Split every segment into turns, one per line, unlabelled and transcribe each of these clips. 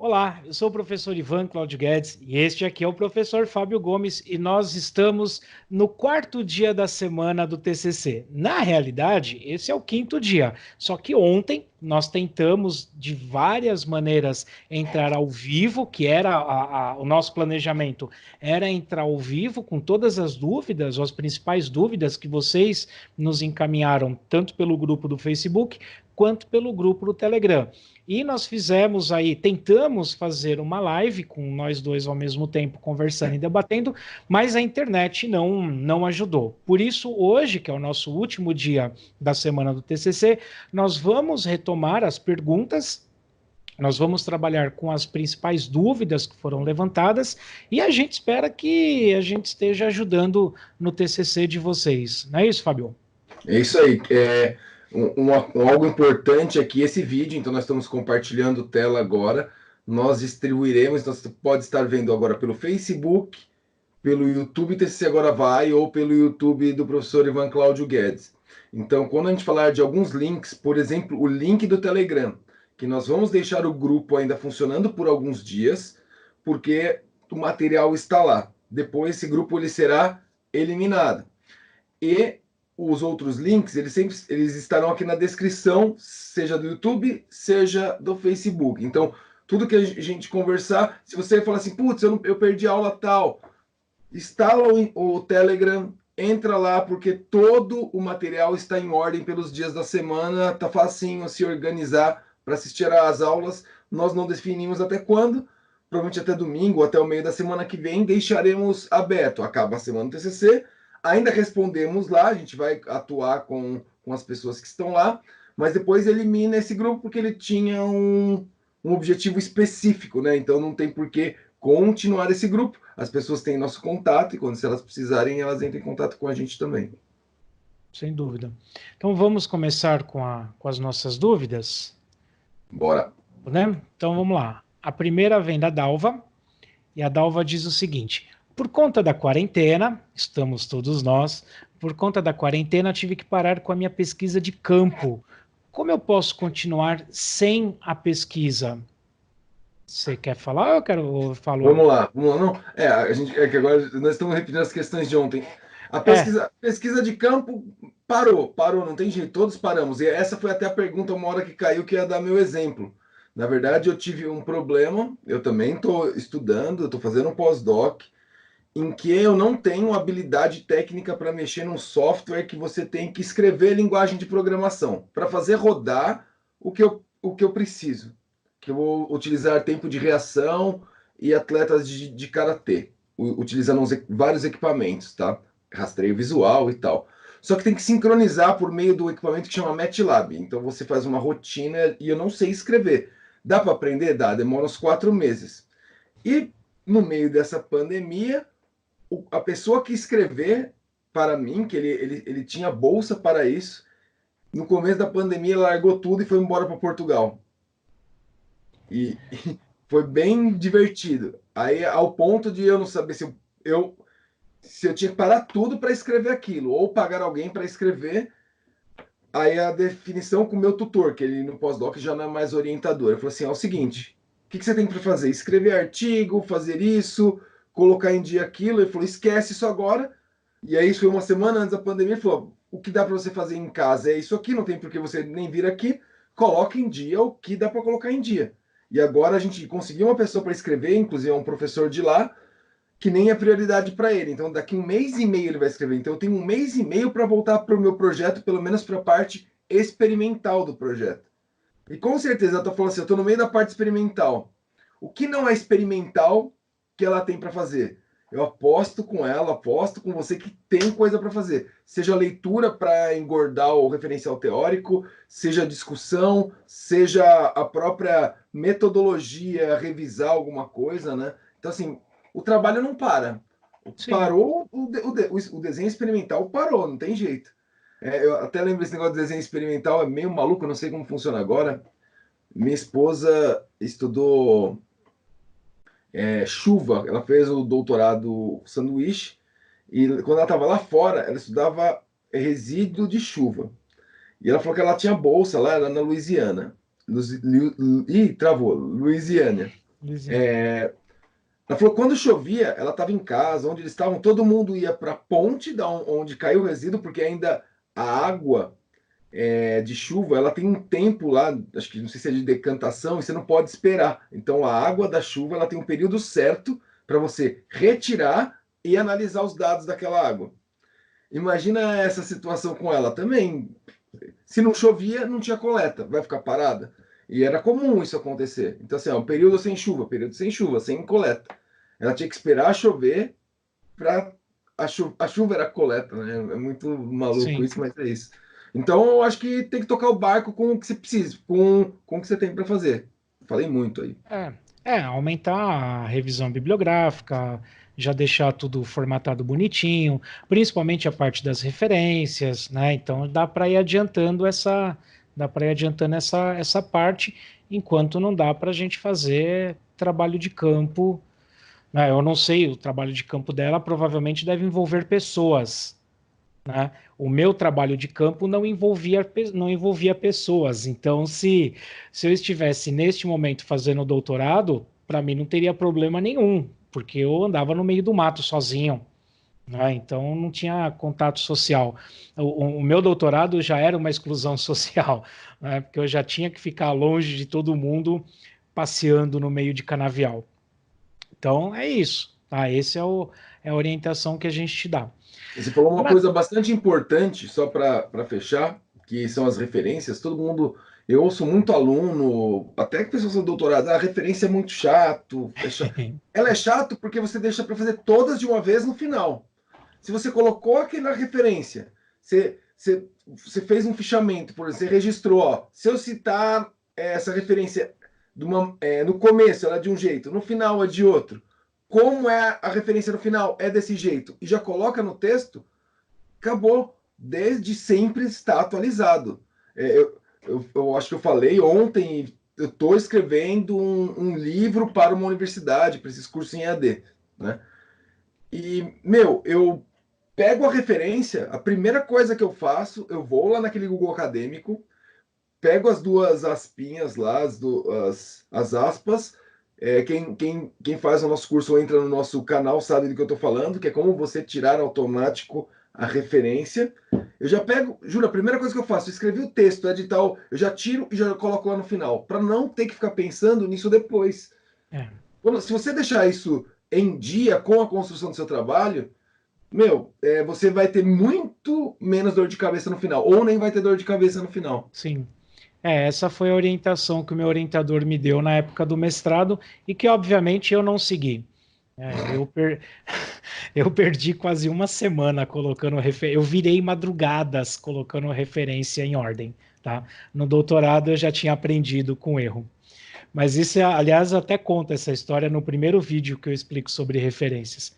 Olá, eu sou o professor Ivan Cláudio Guedes e este aqui é o professor Fábio Gomes e nós estamos no quarto dia da semana do TCC. Na realidade, esse é o quinto dia, só que ontem nós tentamos de várias maneiras entrar ao vivo, que era o nosso planejamento, era entrar ao vivo com todas as dúvidas, ou as principais dúvidas que vocês nos encaminharam, tanto pelo grupo do Facebook quanto pelo grupo do Telegram. E nós fizemos aí, tentamos fazer uma live com nós dois ao mesmo tempo, conversando e debatendo, mas a internet não ajudou. Por isso, hoje, que é o nosso último dia da semana do TCC, nós vamos retomar as perguntas. Nós vamos trabalhar com as principais dúvidas que foram levantadas e a gente espera que a gente esteja ajudando no TCC de vocês. Não é isso, Fábio?
É isso aí. Algo importante aqui, esse vídeo, então nós estamos compartilhando tela agora, nós distribuiremos, então você pode estar vendo agora pelo Facebook, pelo YouTube TCC Agora Vai, ou pelo YouTube do professor Ivan Cláudio Guedes. Então, quando a gente falar de alguns links, por exemplo, o link do Telegram, que nós vamos deixar o grupo ainda funcionando por alguns dias, porque o material está lá. Depois esse grupo ele será eliminado. E os outros links, eles estarão aqui na descrição, seja do YouTube, seja do Facebook. Então, tudo que a gente conversar, se você falar assim, putz, eu perdi a aula tal, instala o Telegram, entra lá, porque todo o material está em ordem pelos dias da semana, tá facinho se organizar para assistir às aulas. Nós não definimos até quando, provavelmente até domingo, ou até o meio da semana que vem, deixaremos aberto. Acaba a semana do TCC, ainda respondemos lá, a gente vai atuar com as pessoas que estão lá, mas depois elimina esse grupo porque ele tinha um objetivo específico, né? Então não tem por que continuar esse grupo. As pessoas têm nosso contato e quando se elas precisarem, elas entram em contato com a gente também.
Sem dúvida. Então vamos começar com as nossas dúvidas?
Bora.
Né? Então vamos lá. A primeira vem da Dalva, e a Dalva diz o seguinte: por conta da quarentena, estamos todos nós, por conta da quarentena, tive que parar com a minha pesquisa de campo. Como eu posso continuar sem a pesquisa? Você quer falar ou eu quero falar?
Vamos lá. Não. A gente, que agora nós estamos repetindo as questões de ontem. A pesquisa de campo parou, não tem jeito, todos paramos. E essa foi até a pergunta, uma hora que caiu, que ia dar meu exemplo. Na verdade, eu tive um problema, eu também estou estudando, estou fazendo um pós-doc, em que eu não tenho habilidade técnica para mexer num software que você tem que escrever linguagem de programação para fazer rodar o que eu preciso. Que eu vou utilizar tempo de reação e atletas de karatê, utilizando vários equipamentos, tá? Rastreio visual e tal. Só que tem que sincronizar por meio do equipamento que chama MATLAB. Então você faz uma rotina e eu não sei escrever. Dá para aprender? Dá, demora uns 4 meses. E no meio dessa pandemia, a pessoa que escrever para mim, que ele tinha bolsa para isso, no começo da pandemia largou tudo e foi embora para Portugal. E foi bem divertido. Aí, ao ponto de eu não saber se eu tinha que parar tudo para escrever aquilo, ou pagar alguém para escrever. Aí a definição com o meu tutor, que ele no pós-doc já não é mais orientador, ele falou assim: é o seguinte, o que você tem para fazer? Escrever artigo, fazer isso, colocar em dia aquilo. Ele falou: esquece isso agora. E aí, isso foi uma semana antes da pandemia. Ele falou: o que dá para você fazer em casa é isso aqui, não tem por que você nem vir aqui. Coloque em dia o que dá para colocar em dia. E agora a gente conseguiu uma pessoa para escrever, inclusive é um professor de lá, que nem é prioridade para ele. Então, daqui 1 mês e meio ele vai escrever. Então, eu tenho 1 mês e meio para voltar para o meu projeto, pelo menos para a parte experimental do projeto. E com certeza, ela está falando assim: eu estou no meio da parte experimental. O que não é experimental que ela tem para fazer? Eu aposto com ela, aposto com você que tem coisa para fazer. Seja leitura para engordar o referencial teórico, seja discussão, seja a própria metodologia, revisar alguma coisa, né? Então, assim, o trabalho não para.
Sim.
Parou, o desenho experimental parou, não tem jeito. Eu até lembro esse negócio de desenho experimental, é meio maluco, eu não sei como funciona agora. Minha esposa estudou chuva, ela fez o doutorado sanduíche, e quando ela estava lá fora, ela estudava resíduo de chuva. E ela falou que ela tinha bolsa lá, na Louisiana. Ih, travou, Louisiana.
Lisinho.
Ela falou que quando chovia, ela estava em casa, onde eles estavam, todo mundo ia para a ponte onde caiu o resíduo, porque ainda a água de chuva, ela tem um tempo lá, acho que não sei se é de decantação, e você não pode esperar. Então a água da chuva, ela tem um período certo para você retirar e analisar os dados daquela água. Imagina essa situação com ela também. Se não chovia, não tinha coleta, vai ficar parada. E era comum isso acontecer. Então, assim, um período sem chuva, sem coleta. Ela tinha que esperar chover para a chuva era a coleta, né? É muito maluco
Sim.
isso, mas é isso. Então, eu acho que tem que tocar o barco com o que você precisa, com o que você tem para fazer. Falei muito aí.
Aumentar a revisão bibliográfica, já deixar tudo formatado bonitinho, principalmente a parte das referências, né? Então dá para ir adiantando essa parte, enquanto não dá para a gente fazer trabalho de campo, né? Eu não sei, o trabalho de campo dela provavelmente deve envolver pessoas, né? O meu trabalho de campo não envolvia pessoas. Então, se eu estivesse neste momento fazendo doutorado, para mim não teria problema nenhum, porque eu andava no meio do mato sozinho, né? Então não tinha contato social. O meu doutorado já era uma exclusão social, né? Porque eu já tinha que ficar longe de todo mundo passeando no meio de canavial. Então é isso, tá? É a orientação que a gente te dá.
Você falou uma
Na-
coisa bastante importante, só para fechar, que são as referências. Todo mundo, eu ouço muito aluno, até que pessoas do doutorado, a referência é muito chato. Ela é chato porque você deixa para fazer todas de uma vez no final. Se você colocou aquela referência, você fez um fichamento, por exemplo, você registrou, ó, se eu citar essa referência no começo ela é de um jeito, no final é de outro. Como é a referência no final? É desse jeito. E já coloca no texto, acabou. Desde sempre está atualizado. Eu acho que eu falei ontem, eu estou escrevendo um livro para uma universidade, para esses cursos em EAD, né? E, meu, eu pego a referência, a primeira coisa que eu faço, eu vou lá naquele Google Acadêmico, pego as duas aspinhas lá, as aspas. Quem faz o nosso curso ou entra no nosso canal sabe do que eu estou falando, que é como você tirar automático a referência. Eu já pego, juro, a primeira coisa que eu faço, eu escrevi o texto, edital, eu já tiro e já coloco lá no final, para não ter que ficar pensando nisso depois.
é.
Se você deixar isso em dia com a construção do seu trabalho, meu, você vai ter muito menos dor de cabeça no final, ou nem vai ter dor de cabeça no final.
Sim. Essa foi a orientação que o meu orientador me deu na época do mestrado e que, obviamente, eu não segui. É, eu, per... eu perdi quase uma semana colocando referência. Eu virei madrugadas colocando referência em ordem, tá? No doutorado eu já tinha aprendido com erro. Mas isso, aliás, eu até conto essa história no primeiro vídeo que eu explico sobre referências.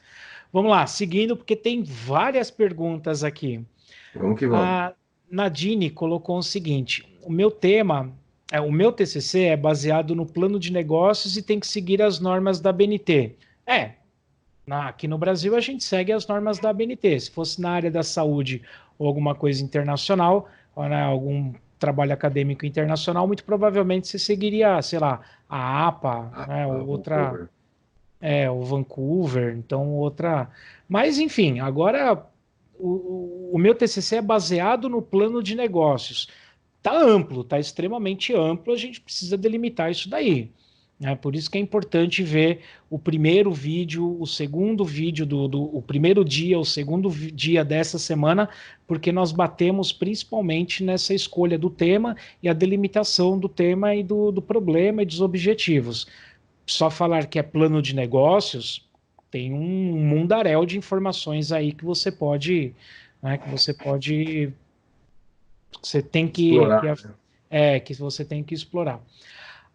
Vamos lá, seguindo, porque tem várias perguntas aqui.
Vamos que vamos.
A Nadine colocou o seguinte: o meu TCC é baseado no plano de negócios e tem que seguir as normas da BNT. Aqui no Brasil a gente segue as normas da BNT. Se fosse na área da saúde ou alguma coisa internacional, ou, né, algum trabalho acadêmico internacional, muito provavelmente você seguiria, sei lá, a APA, né, ou outra,
Vancouver.
o Vancouver, então outra. Mas enfim, agora o meu TCC é baseado no plano de negócios. Tá amplo, tá extremamente amplo, a gente precisa delimitar isso daí. Né? Por isso que é importante ver o primeiro vídeo, o segundo vídeo o primeiro dia, o segundo dia dessa semana, porque nós batemos principalmente nessa escolha do tema e a delimitação do tema e do problema e dos objetivos. Só falar que é plano de negócios, tem um mundaréu de informações aí que você pode, né, que você tem
Explorar, né?
que você tem que explorar.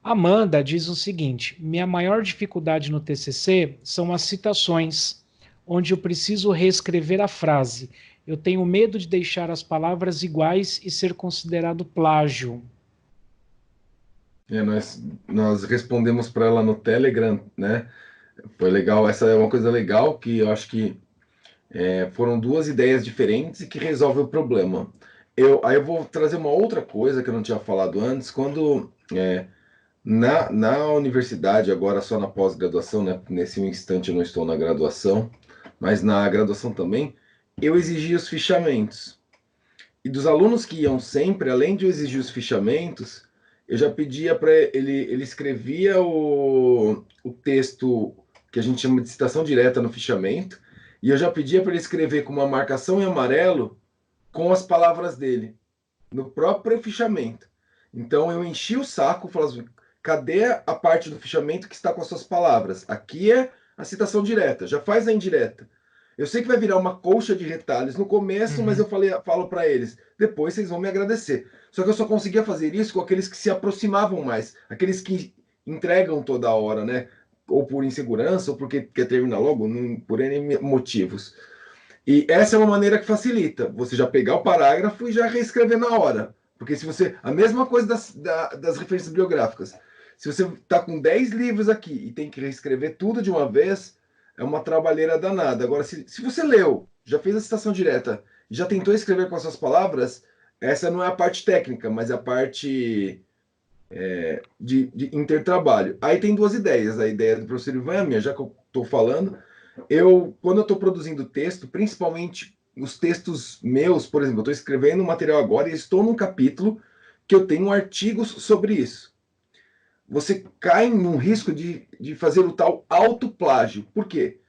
Amanda diz o seguinte: minha maior dificuldade no TCC são as citações, onde eu preciso reescrever a frase. Eu tenho medo de deixar as palavras iguais e ser considerado plágio.
Nós respondemos para ela no Telegram, né? Foi legal. Essa é uma coisa legal que eu acho que foram duas ideias diferentes e que resolve o problema. Aí eu vou trazer uma outra coisa que eu não tinha falado antes. Quando Na universidade, agora só na pós-graduação, né? Nesse instante eu não estou na graduação, mas na graduação também, eu exigia os fichamentos. E dos alunos que iam sempre, além de eu exigir os fichamentos, eu já pedia para ele escrevia o texto que a gente chama de citação direta no fichamento, e eu já pedia para ele escrever com uma marcação em amarelo com as palavras dele, no próprio fichamento. Então eu enchi o saco, falava assim, cadê a parte do fichamento que está com as suas palavras? Aqui é a citação direta, já faz a indireta. Eu sei que vai virar uma colcha de retalhos no começo, mas
Uhum.
eu falo para eles, depois vocês vão me agradecer. Só que eu só conseguia fazer isso com aqueles que se aproximavam mais, aqueles que entregam toda hora, né? Ou por insegurança, ou porque quer terminar logo, por N motivos. E essa é uma maneira que facilita. Você já pegar o parágrafo e já reescrever na hora. Porque se você. A mesma coisa das referências bibliográficas. Se você está com 10 livros aqui e tem que reescrever tudo de uma vez, é uma trabalheira danada. Agora, se você leu, já fez a citação direta, já tentou escrever com as suas palavras, essa não é a parte técnica, mas é a parte de intertrabalho. Aí tem duas ideias. A ideia do professor Ivan, a minha, já que eu estou falando, quando eu estou produzindo texto, principalmente os textos meus, por exemplo, eu estou escrevendo um material agora e estou num capítulo que eu tenho artigos sobre isso. Você cai num risco de fazer o tal autoplágio. Por quê?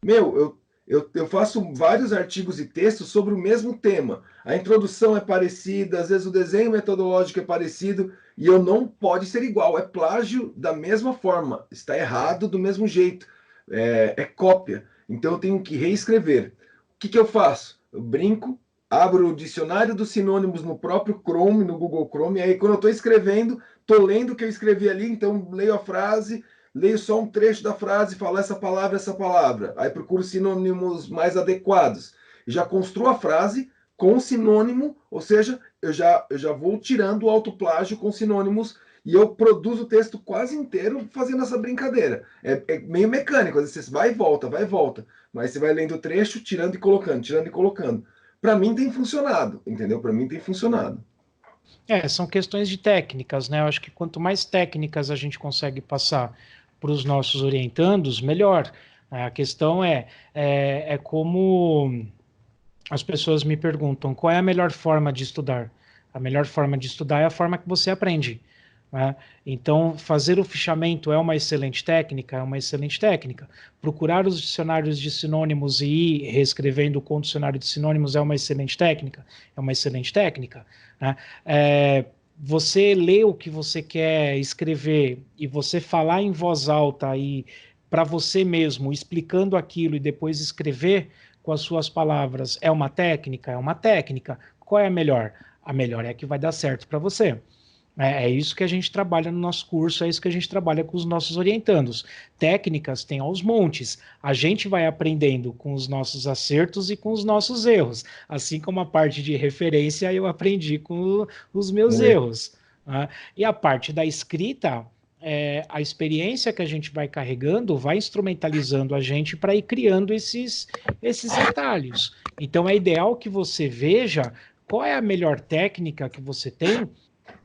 Meu, eu faço vários artigos e textos sobre o mesmo tema. A introdução é parecida, às vezes o desenho metodológico é parecido, e eu não pode ser igual. É plágio da mesma forma, está errado do mesmo jeito. É cópia. Então eu tenho que reescrever. O que eu faço? Eu brinco, abro o dicionário dos sinônimos no próprio Chrome, no Google Chrome, e aí quando eu estou escrevendo, estou lendo o que eu escrevi ali, então leio a frase, leio só um trecho da frase e falo essa palavra, essa palavra. Aí procuro sinônimos mais adequados. Já construo a frase com sinônimo, ou seja, eu já vou tirando o autoplágio com sinônimos e eu produzo o texto quase inteiro fazendo essa brincadeira. É meio mecânico, às vezes você vai e volta, vai e volta. Mas você vai lendo o trecho, tirando e colocando, tirando e colocando. Para mim tem funcionado, entendeu? Para mim tem funcionado.
São questões de técnicas, né? Eu acho que quanto mais técnicas a gente consegue passar para os nossos orientandos, melhor. A questão é como as pessoas me perguntam qual é a melhor forma de estudar. A melhor forma de estudar é a forma que você aprende. Né? Então, fazer o fichamento é uma excelente técnica, é uma excelente técnica. Procurar os dicionários de sinônimos e ir reescrevendo com o dicionário de sinônimos é uma excelente técnica, é uma excelente técnica. Né? Você ler o que você quer escrever e você falar em voz alta e para você mesmo, explicando aquilo e depois escrever com as suas palavras, é uma técnica? É uma técnica. Qual é a melhor? A melhor é a que vai dar certo para você. É isso que a gente trabalha no nosso curso, é isso que a gente trabalha com os nossos orientandos. Técnicas tem aos montes. A gente vai aprendendo com os nossos acertos e com os nossos erros. Assim como a parte de referência eu aprendi com os meus
É,
erros. Né? E a parte da escrita, a experiência que a gente vai carregando vai instrumentalizando a gente para ir criando esses retalhos. Então é ideal que você veja qual é a melhor técnica que você tem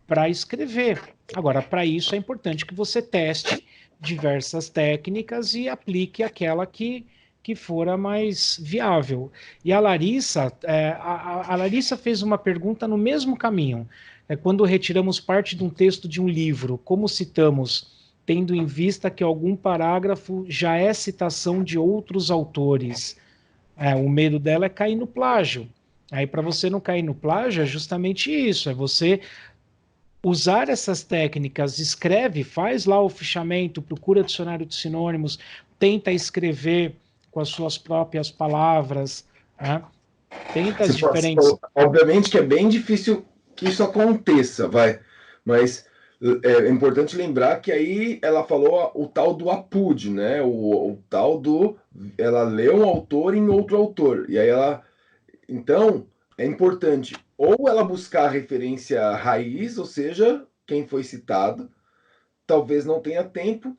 para escrever. Agora, para isso é importante que você teste diversas técnicas e aplique aquela que for a mais viável. E a Larissa, a Larissa fez uma pergunta no mesmo caminho. Quando retiramos parte de um texto de um livro, como citamos, tendo em vista que algum parágrafo já é citação de outros autores? O medo dela é cair no plágio. Aí, para você não cair no plágio, é justamente isso: é você usar essas técnicas, escreve, faz lá o fichamento, procura dicionário de sinônimos, tenta escrever com as suas próprias palavras, né? Tenta as diferentes.
obviamente que é bem difícil que isso aconteça, vai. Mas é importante lembrar que aí ela falou o tal do APUD, né? O tal do. Ela lê um autor em outro autor. E aí ela. Então, é importante ou ela buscar a referência raiz, ou seja, quem foi citado, talvez não tenha tempo.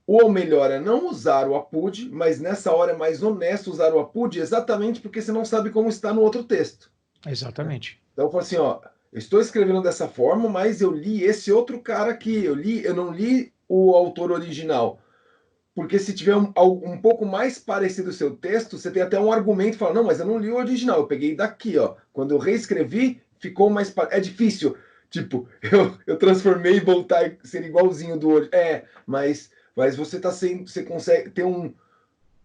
Ou melhor, é não usar o APUD, mas nessa hora é mais honesto usar o APUD exatamente porque você não sabe como está no outro texto. Né?
Exatamente.
Então, eu falo assim, ó, eu estou escrevendo dessa forma, mas eu li esse outro cara aqui, eu não li o autor original. Porque se tiver um pouco mais parecido o seu texto, você tem até um argumento, fala, não, mas eu não li o original, eu peguei daqui, ó. Quando eu reescrevi, ficou mais... É difícil, tipo, eu transformei e voltar a ser igualzinho do original. Mas você tá sendo, você consegue ter um...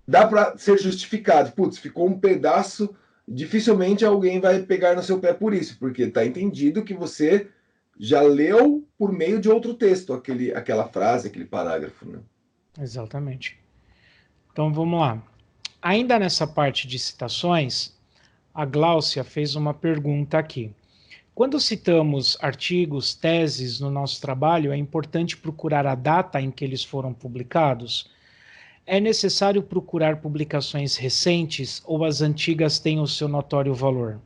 Dá para ser justificado. Putz, ficou um pedaço, dificilmente alguém vai pegar no seu pé por isso, porque tá entendido que você já leu por meio de outro texto, aquela frase, aquele parágrafo, né?
Exatamente. Então vamos lá. Ainda nessa parte de citações, a Gláucia fez uma pergunta aqui. Quando citamos artigos, teses no nosso trabalho, é importante procurar a data em que eles foram publicados? É necessário procurar publicações recentes ou as antigas têm o seu notório valor?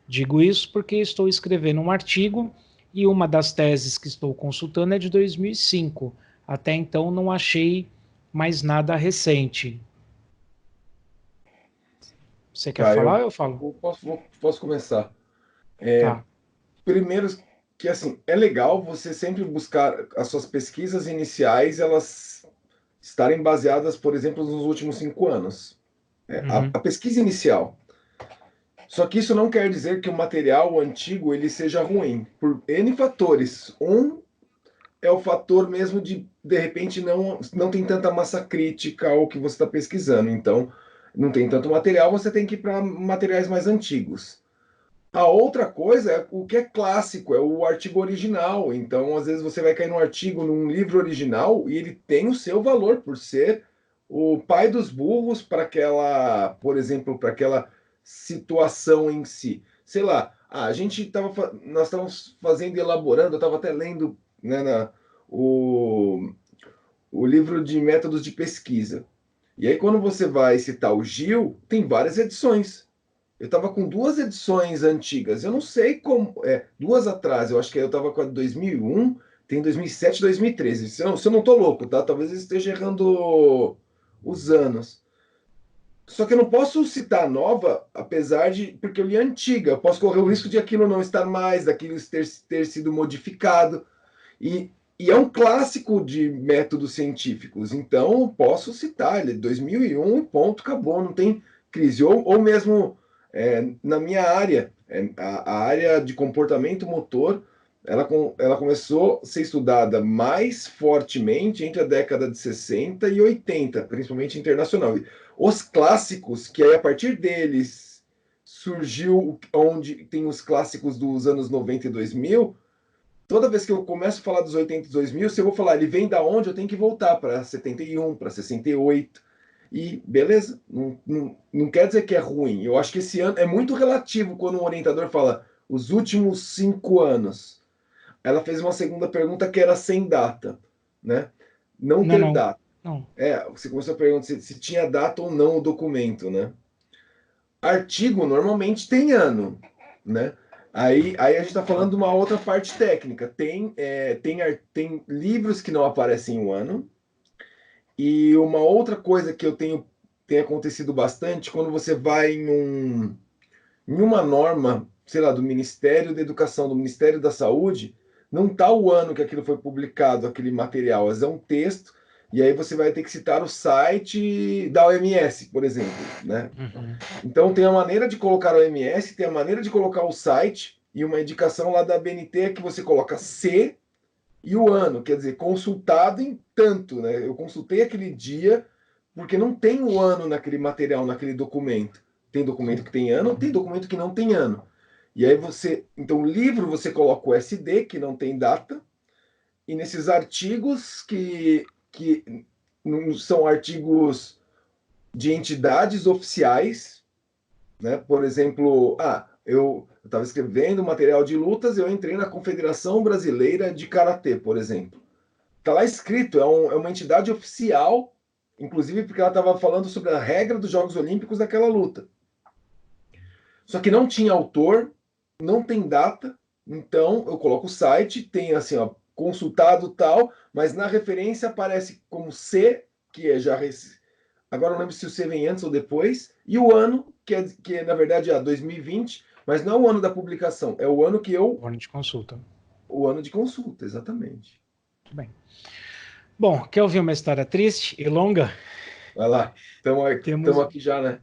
Digo isso porque estou escrevendo um artigo e uma das teses que estou consultando é de 2005. Até então não achei mais nada recente. Você quer
Tá,
falar ou eu falo?
posso começar.
Tá.
Primeiro, que assim, é legal você sempre buscar as suas pesquisas iniciais, elas estarem baseadas, por exemplo, nos últimos 5 anos.
Uhum.
A pesquisa inicial. Só que isso não quer dizer que o material antigo ele seja ruim, por N fatores. Um é o fator mesmo de repente, não tem tanta massa crítica ao que você está pesquisando. Então, não tem tanto material, você tem que ir para materiais mais antigos. A outra coisa é o que é clássico, é o artigo original. Então, às vezes, você vai cair num artigo, num livro original, e ele tem o seu valor por ser o pai dos burros para aquela, por exemplo, para aquela situação em si. Sei lá, nós estávamos fazendo, elaborando, eu estava até lendo, né, o livro de métodos de pesquisa. E aí, quando você vai citar o Gil, tem várias edições. Eu estava com 2 edições antigas. Eu não sei como. Duas atrás. Eu acho que eu estava com a de 2001, tem 2007, 2013. Se eu não estou louco, tá? Talvez eu esteja errando os anos. Só que eu não posso citar a nova, apesar de. Porque eu li a antiga. Eu posso correr o risco de aquilo não estar mais, daquilo ter sido modificado. E é um clássico de métodos científicos. Então, eu posso citar. Ele é 2001, ponto, acabou. Não tem crise. Ou mesmo na minha área, a área de comportamento motor, ela começou a ser estudada mais fortemente entre a década de 60 e 80, principalmente internacional. E os clássicos, que aí a partir deles surgiu onde tem os clássicos dos anos 90 e 2000, toda vez que eu começo a falar dos 80 e 2000, se eu vou falar ele vem da onde, eu tenho que voltar para 71, para 68. E beleza, não quer dizer que é ruim. Eu acho que esse ano é muito relativo quando um orientador fala os últimos 5 anos. Ela fez uma segunda pergunta que era sem data, né? Não
Não,
ter
não.
data.
Não.
Você começou a perguntar se tinha data ou não o documento, né? Artigo normalmente tem ano, né? Aí a gente está falando de uma outra parte técnica. Tem livros que não aparecem o ano. E uma outra coisa que tem acontecido bastante, quando você vai em uma norma, sei lá, do Ministério da Educação, do Ministério da Saúde, não está o ano que aquilo foi publicado, aquele material, mas é um texto, e aí você vai ter que citar o site da OMS, por exemplo, né?
Uhum.
Então tem a maneira de colocar o OMS, tem a maneira de colocar o site, e uma indicação lá da BNT é que você coloca C e o ano, quer dizer, consultado em tanto, né? Eu consultei aquele dia, porque não tem o ano naquele material, naquele documento. Tem documento que tem ano, tem documento que não tem ano. E aí então, livro você coloca o SD, que não tem data, e nesses artigos que não são artigos de entidades oficiais, né? Por exemplo, eu estava escrevendo material de lutas, eu entrei na Confederação Brasileira de Karatê, por exemplo. Está lá escrito, é uma entidade oficial, inclusive porque ela estava falando sobre a regra dos Jogos Olímpicos daquela luta. Só que não tinha autor, não tem data, então eu coloco o site, tem assim, ó, consultado tal, mas na referência aparece como C, que é já. Agora não lembro se o C vem antes ou depois, e o ano, que é na verdade 2020, Mas não é o ano da publicação, é o ano que eu...
O ano de consulta.
O ano de consulta, exatamente.
Muito bem. Bom, quer ouvir uma história triste e longa?
Vai lá, estamos
Temos,
aqui já, né?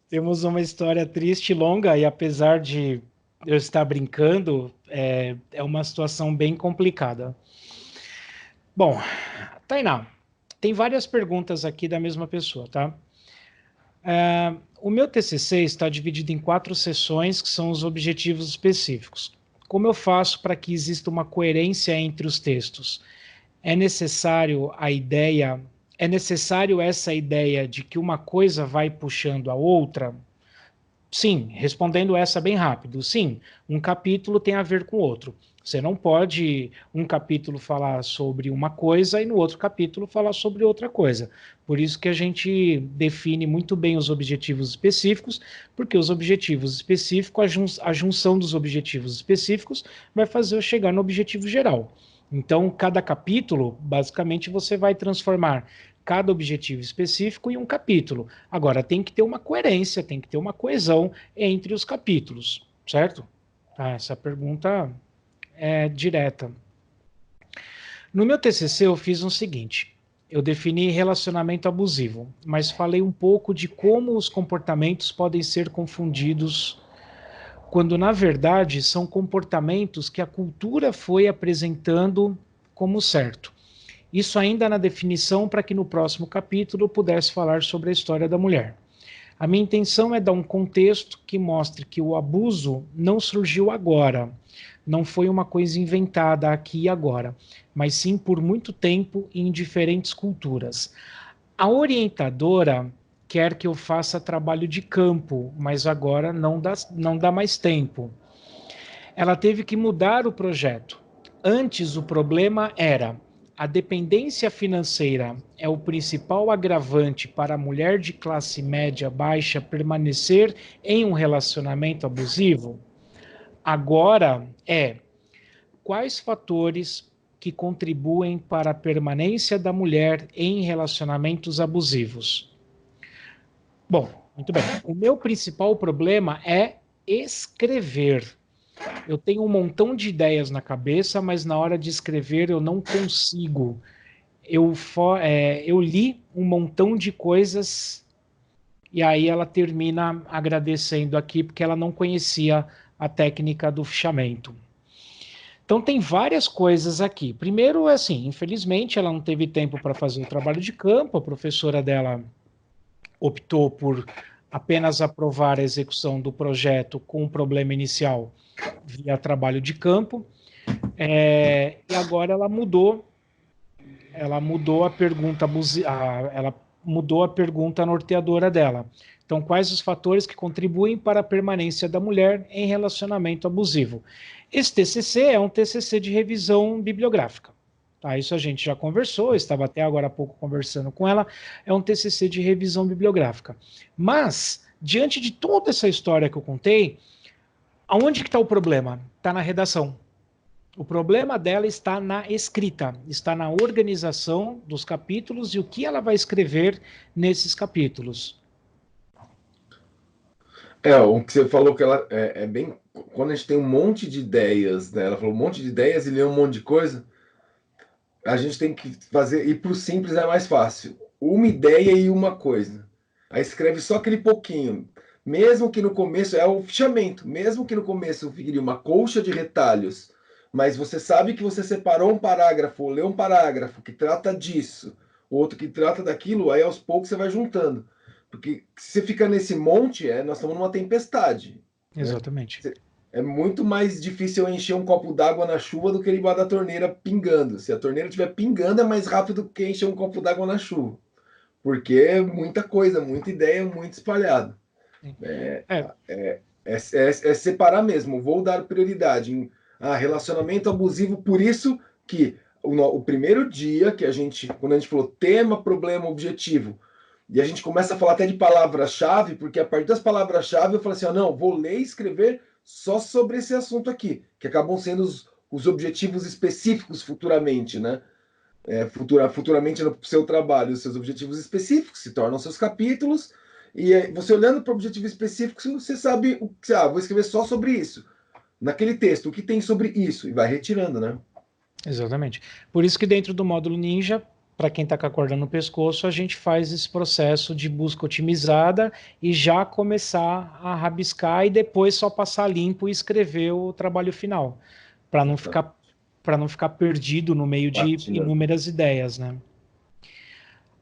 temos uma história triste e longa, e apesar de eu estar brincando, é uma situação bem complicada. Bom, Tainá, tem várias perguntas aqui da mesma pessoa, tá? O meu TCC está dividido em 4 sessões, que são os objetivos específicos. Como eu faço para que exista uma coerência entre os textos? É necessário essa ideia de que uma coisa vai puxando a outra? Sim, respondendo essa bem rápido. Sim, um capítulo tem a ver com o outro. Você não pode um capítulo falar sobre uma coisa e no outro capítulo falar sobre outra coisa. Por isso que a gente define muito bem os objetivos específicos, porque os objetivos específicos, a junção dos objetivos específicos vai fazer eu chegar no objetivo geral. Então, cada capítulo, basicamente, você vai transformar cada objetivo específico em um capítulo. Agora, tem que ter uma coerência, tem que ter uma coesão entre os capítulos, certo? Essa pergunta é direta. No meu TCC, eu fiz o seguinte: eu defini relacionamento abusivo, mas falei um pouco de como os comportamentos podem ser confundidos, quando na verdade são comportamentos que a cultura foi apresentando como certo. Isso ainda na definição, para que no próximo capítulo eu pudesse falar sobre a história da mulher. A minha intenção é dar um contexto que mostre que o abuso não surgiu agora, não foi uma coisa inventada aqui e agora, mas sim por muito tempo e em diferentes culturas. A orientadora quer que eu faça trabalho de campo, mas agora não dá mais tempo. Ela teve que mudar o projeto. Antes, o problema era a dependência financeira é o principal agravante para a mulher de classe média baixa permanecer em um relacionamento abusivo. Agora quais fatores que contribuem para a permanência da mulher em relacionamentos abusivos? Bom, muito bem. O meu principal problema é escrever. Eu tenho um montão de ideias na cabeça, mas na hora de escrever eu não consigo. Eu li um montão de coisas e aí ela termina agradecendo aqui porque ela não conhecia a técnica do fichamento. Então tem várias coisas aqui. Primeiro, assim, infelizmente ela não teve tempo para fazer o trabalho de campo, a professora dela optou por apenas aprovar a execução do projeto com o problema inicial via trabalho de campo, e agora ela mudou a pergunta, ela mudou a pergunta norteadora dela. Então, quais os fatores que contribuem para a permanência da mulher em relacionamento abusivo? Esse TCC é um TCC de revisão bibliográfica. Tá, isso a gente já conversou, eu estava até agora há pouco conversando com ela, é um TCC de revisão bibliográfica. Mas, diante de toda essa história que eu contei, aonde que está o problema? Está na redação. O problema dela está na escrita, está na organização dos capítulos e o que ela vai escrever nesses capítulos.
O que você falou que ela é bem. Quando a gente tem um monte de ideias, né? Ela falou um monte de ideias e leu um monte de coisa. A gente tem que fazer. Ir para o simples é mais fácil. Uma ideia e uma coisa. Aí escreve só aquele pouquinho. Mesmo que no começo é o fichamento, mesmo que no começo vire uma colcha de retalhos, mas você sabe que você separou um parágrafo, ou leu um parágrafo que trata disso, outro que trata daquilo, aí aos poucos você vai juntando. Porque se você fica nesse monte, nós estamos numa tempestade.
Exatamente.
Né? É muito mais difícil eu encher um copo d'água na chuva do que ele embaixo da torneira pingando. Se a torneira estiver pingando, é mais rápido que encher um copo d'água na chuva. Porque é muita coisa, muita ideia, muito espalhado. É separar mesmo. Vou dar prioridade em relacionamento abusivo, por isso que o primeiro dia que quando a gente falou tema, problema, objetivo, e a gente começa a falar até de palavra-chave, porque a partir das palavras-chave eu falo assim, não, vou ler e escrever só sobre esse assunto aqui, que acabam sendo os objetivos específicos futuramente, né? Futuramente no seu trabalho, os seus objetivos específicos se tornam seus capítulos, E você olhando para o objetivo específico, você sabe o que vou escrever só sobre isso. Naquele texto, o que tem sobre isso? E vai retirando, né?
Exatamente. Por isso que dentro do módulo Ninja, para quem está com a corda no pescoço, a gente faz esse processo de busca otimizada e já começar a rabiscar e depois só passar limpo e escrever o trabalho final, para não ficar perdido no meio de
Bacana.
inúmeras ideias, né?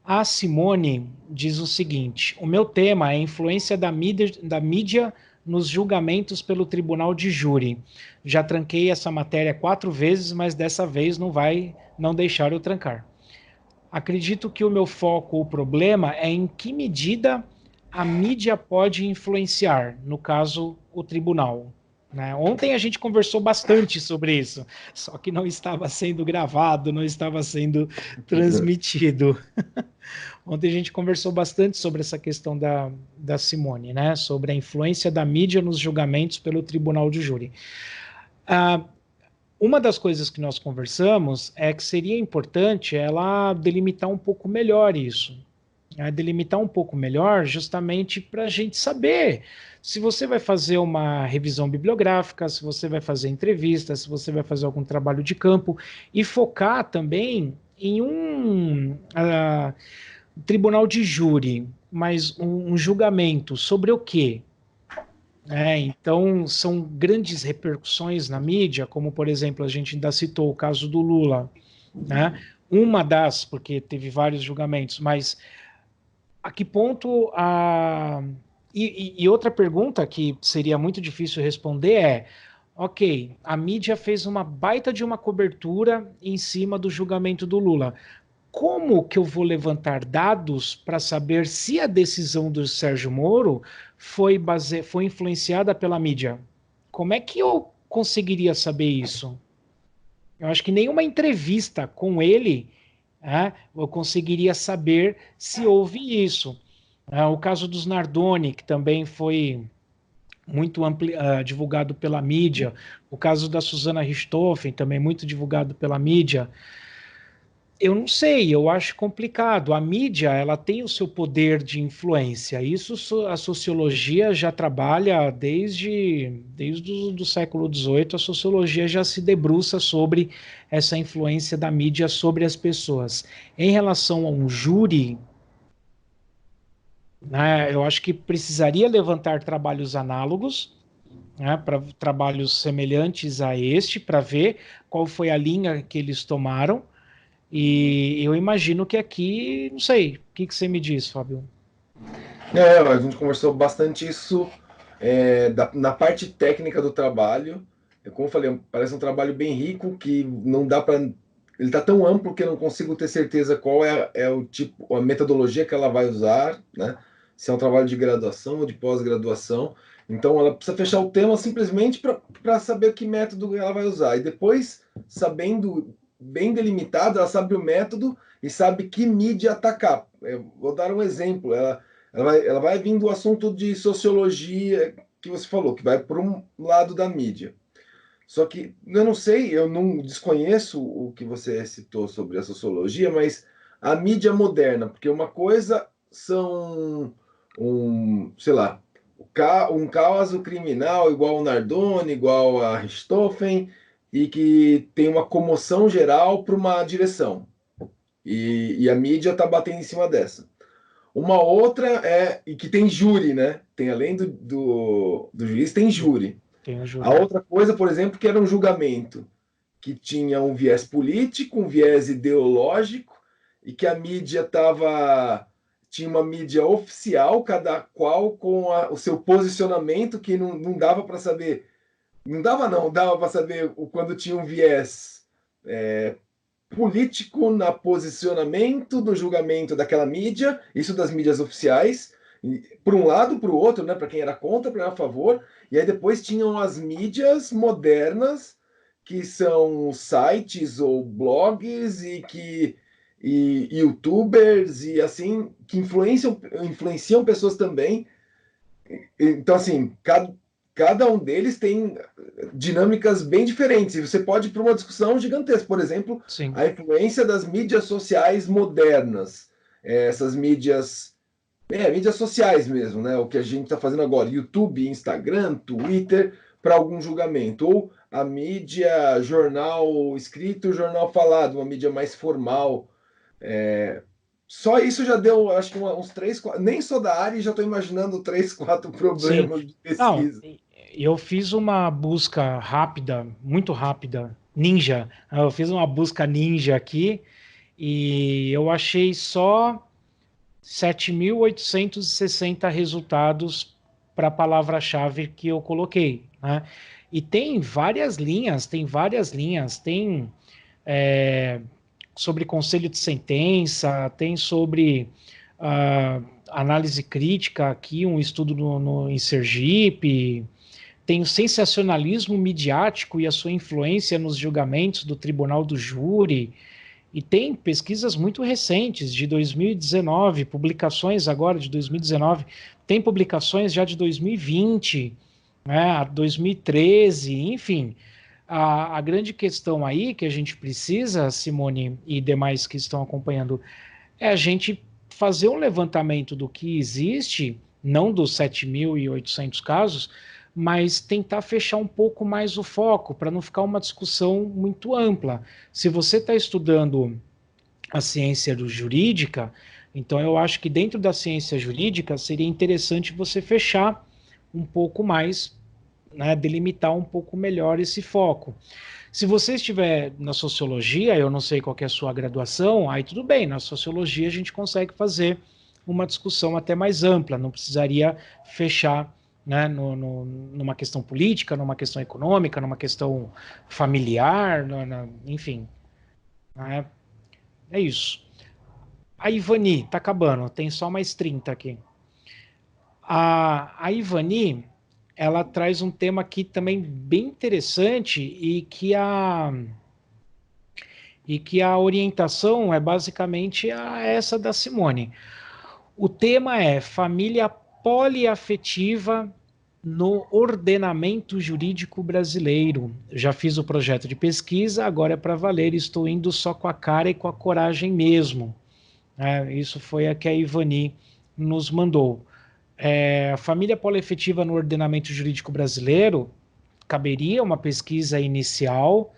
A Simone diz o seguinte: o meu tema é a influência da mídia nos julgamentos pelo tribunal de júri. Já tranquei essa matéria 4 vezes, mas dessa vez não deixar eu trancar. Acredito que o meu foco, o problema, é em que medida a mídia pode influenciar, no caso, o tribunal. Né? Ontem a gente conversou bastante sobre isso, só que não estava sendo gravado, não estava sendo transmitido. Ontem a gente conversou bastante sobre essa questão da Simone, né? Sobre a influência da mídia nos julgamentos pelo tribunal de júri. Uma das coisas que nós conversamos é que seria importante ela delimitar um pouco melhor isso. Né? Delimitar um pouco melhor, justamente para a gente saber se você vai fazer uma revisão bibliográfica, se você vai fazer entrevista, se você vai fazer algum trabalho de campo, e focar também em um tribunal de júri, mas um julgamento sobre o quê? Então, são grandes repercussões na mídia, como, por exemplo, a gente ainda citou o caso do Lula, né? Uma das, porque teve vários julgamentos, mas a que ponto a... E outra pergunta que seria muito difícil responder é, ok, a mídia fez uma baita de uma cobertura em cima do julgamento do Lula. Como que eu vou levantar dados para saber se a decisão do Sérgio Moro foi influenciada pela mídia? Como é que eu conseguiria saber isso? Eu acho que nenhuma entrevista com ele eu conseguiria saber se houve isso. O caso dos Nardoni, que também foi muito divulgado pela mídia, o caso da Susana Richthofen, também muito divulgado pela mídia. Eu não sei, eu acho complicado. A mídia, ela tem o seu poder de influência. Isso a sociologia já trabalha desde o do século XVIII. A sociologia já se debruça sobre essa influência da mídia sobre as pessoas. Em relação a um júri, né, eu acho que precisaria levantar trabalhos análogos, né, para trabalhos semelhantes a este, para ver qual foi a linha que eles tomaram. E eu imagino que aqui, não sei, o que você me diz, Fábio?
A gente conversou bastante isso na parte técnica do trabalho. Como eu falei, parece um trabalho bem rico que não dá para. Ele está tão amplo que eu não consigo ter certeza qual é o tipo, a metodologia que ela vai usar, né? Se é um trabalho de graduação ou de pós-graduação. Então, ela precisa fechar o tema simplesmente para saber que método ela vai usar. E depois, sabendo bem delimitado, ela sabe o método e sabe que mídia atacar. Eu vou dar um exemplo. Ela vai vir do assunto de sociologia que você falou, que vai por um lado da mídia. Só que eu não sei, eu não desconheço o que você citou sobre a sociologia, mas a mídia moderna, porque uma coisa são sei lá, um caso criminal igual o Nardoni, igual a Richthofen, e que tem uma comoção geral para uma direção. E a mídia está batendo em cima dessa. Uma outra e que tem júri, né? Tem além do juiz, tem júri.
Tem o
A
júri.
outra coisa, por exemplo, que era um julgamento que tinha um viés político, um viés ideológico, e que a mídia tinha uma mídia oficial, cada qual com o seu posicionamento, que não dava para saber. Não dava, não, dava para saber quando tinha um viés político no posicionamento do julgamento daquela mídia, isso das mídias oficiais, por um lado, para o outro, né, para quem era contra, para quem era a favor, e aí depois tinham as mídias modernas, que são sites ou blogs e youtubers e assim, que influenciam pessoas também. Então, assim, cada um deles tem dinâmicas bem diferentes. E você pode ir para uma discussão gigantesca. Por exemplo,
Sim.
a influência das mídias sociais modernas. Essas mídias Mídias sociais mesmo, né? O que a gente está fazendo agora, YouTube, Instagram, Twitter, para algum julgamento. Ou a mídia, jornal escrito, jornal falado, uma mídia mais formal. É, Só isso já deu, acho que uns três, quatro, nem sou da área e já estou imaginando três, quatro
Sim.
problemas de
Não,
pesquisa.
eu fiz uma busca rápida, muito rápida, ninja. Eu fiz uma busca ninja aqui e eu achei só 7.860 resultados para a palavra-chave que eu coloquei, né? E tem várias linhas, tem é, sobre conselho de sentença, tem sobre análise crítica aqui, um estudo em Sergipe, tem o sensacionalismo midiático e a sua influência nos julgamentos do Tribunal do Júri, e tem pesquisas muito recentes, de 2019, publicações agora de 2019, tem publicações já de 2020, né, 2013, enfim. A grande questão aí que a gente precisa, Simone e demais que estão acompanhando, é a gente fazer um levantamento do que existe, não dos 7.800 casos, mas tentar fechar um pouco mais o foco, para não ficar uma discussão muito ampla. Se você está estudando a ciência jurídica, então eu acho que dentro da ciência jurídica seria interessante você fechar um pouco mais, né, delimitar um pouco melhor esse foco. Se você estiver na sociologia, eu não sei qual é a sua graduação, aí tudo bem, na sociologia a gente consegue fazer uma discussão até mais ampla, não precisaria fechar, né, numa questão política, numa questão econômica, numa questão familiar, enfim. Né, é isso. A Ivani, tá acabando, tem só mais 30 aqui. A Ivani, ela traz um tema aqui também bem interessante e que a orientação é basicamente essa da Simone. O tema é família poliafetiva no ordenamento jurídico brasileiro. Já fiz o projeto de pesquisa, agora é para valer, estou indo só com a cara e com a coragem mesmo. Isso foi a que a Ivani nos mandou. A família poliafetiva no ordenamento jurídico brasileiro caberia uma pesquisa inicial,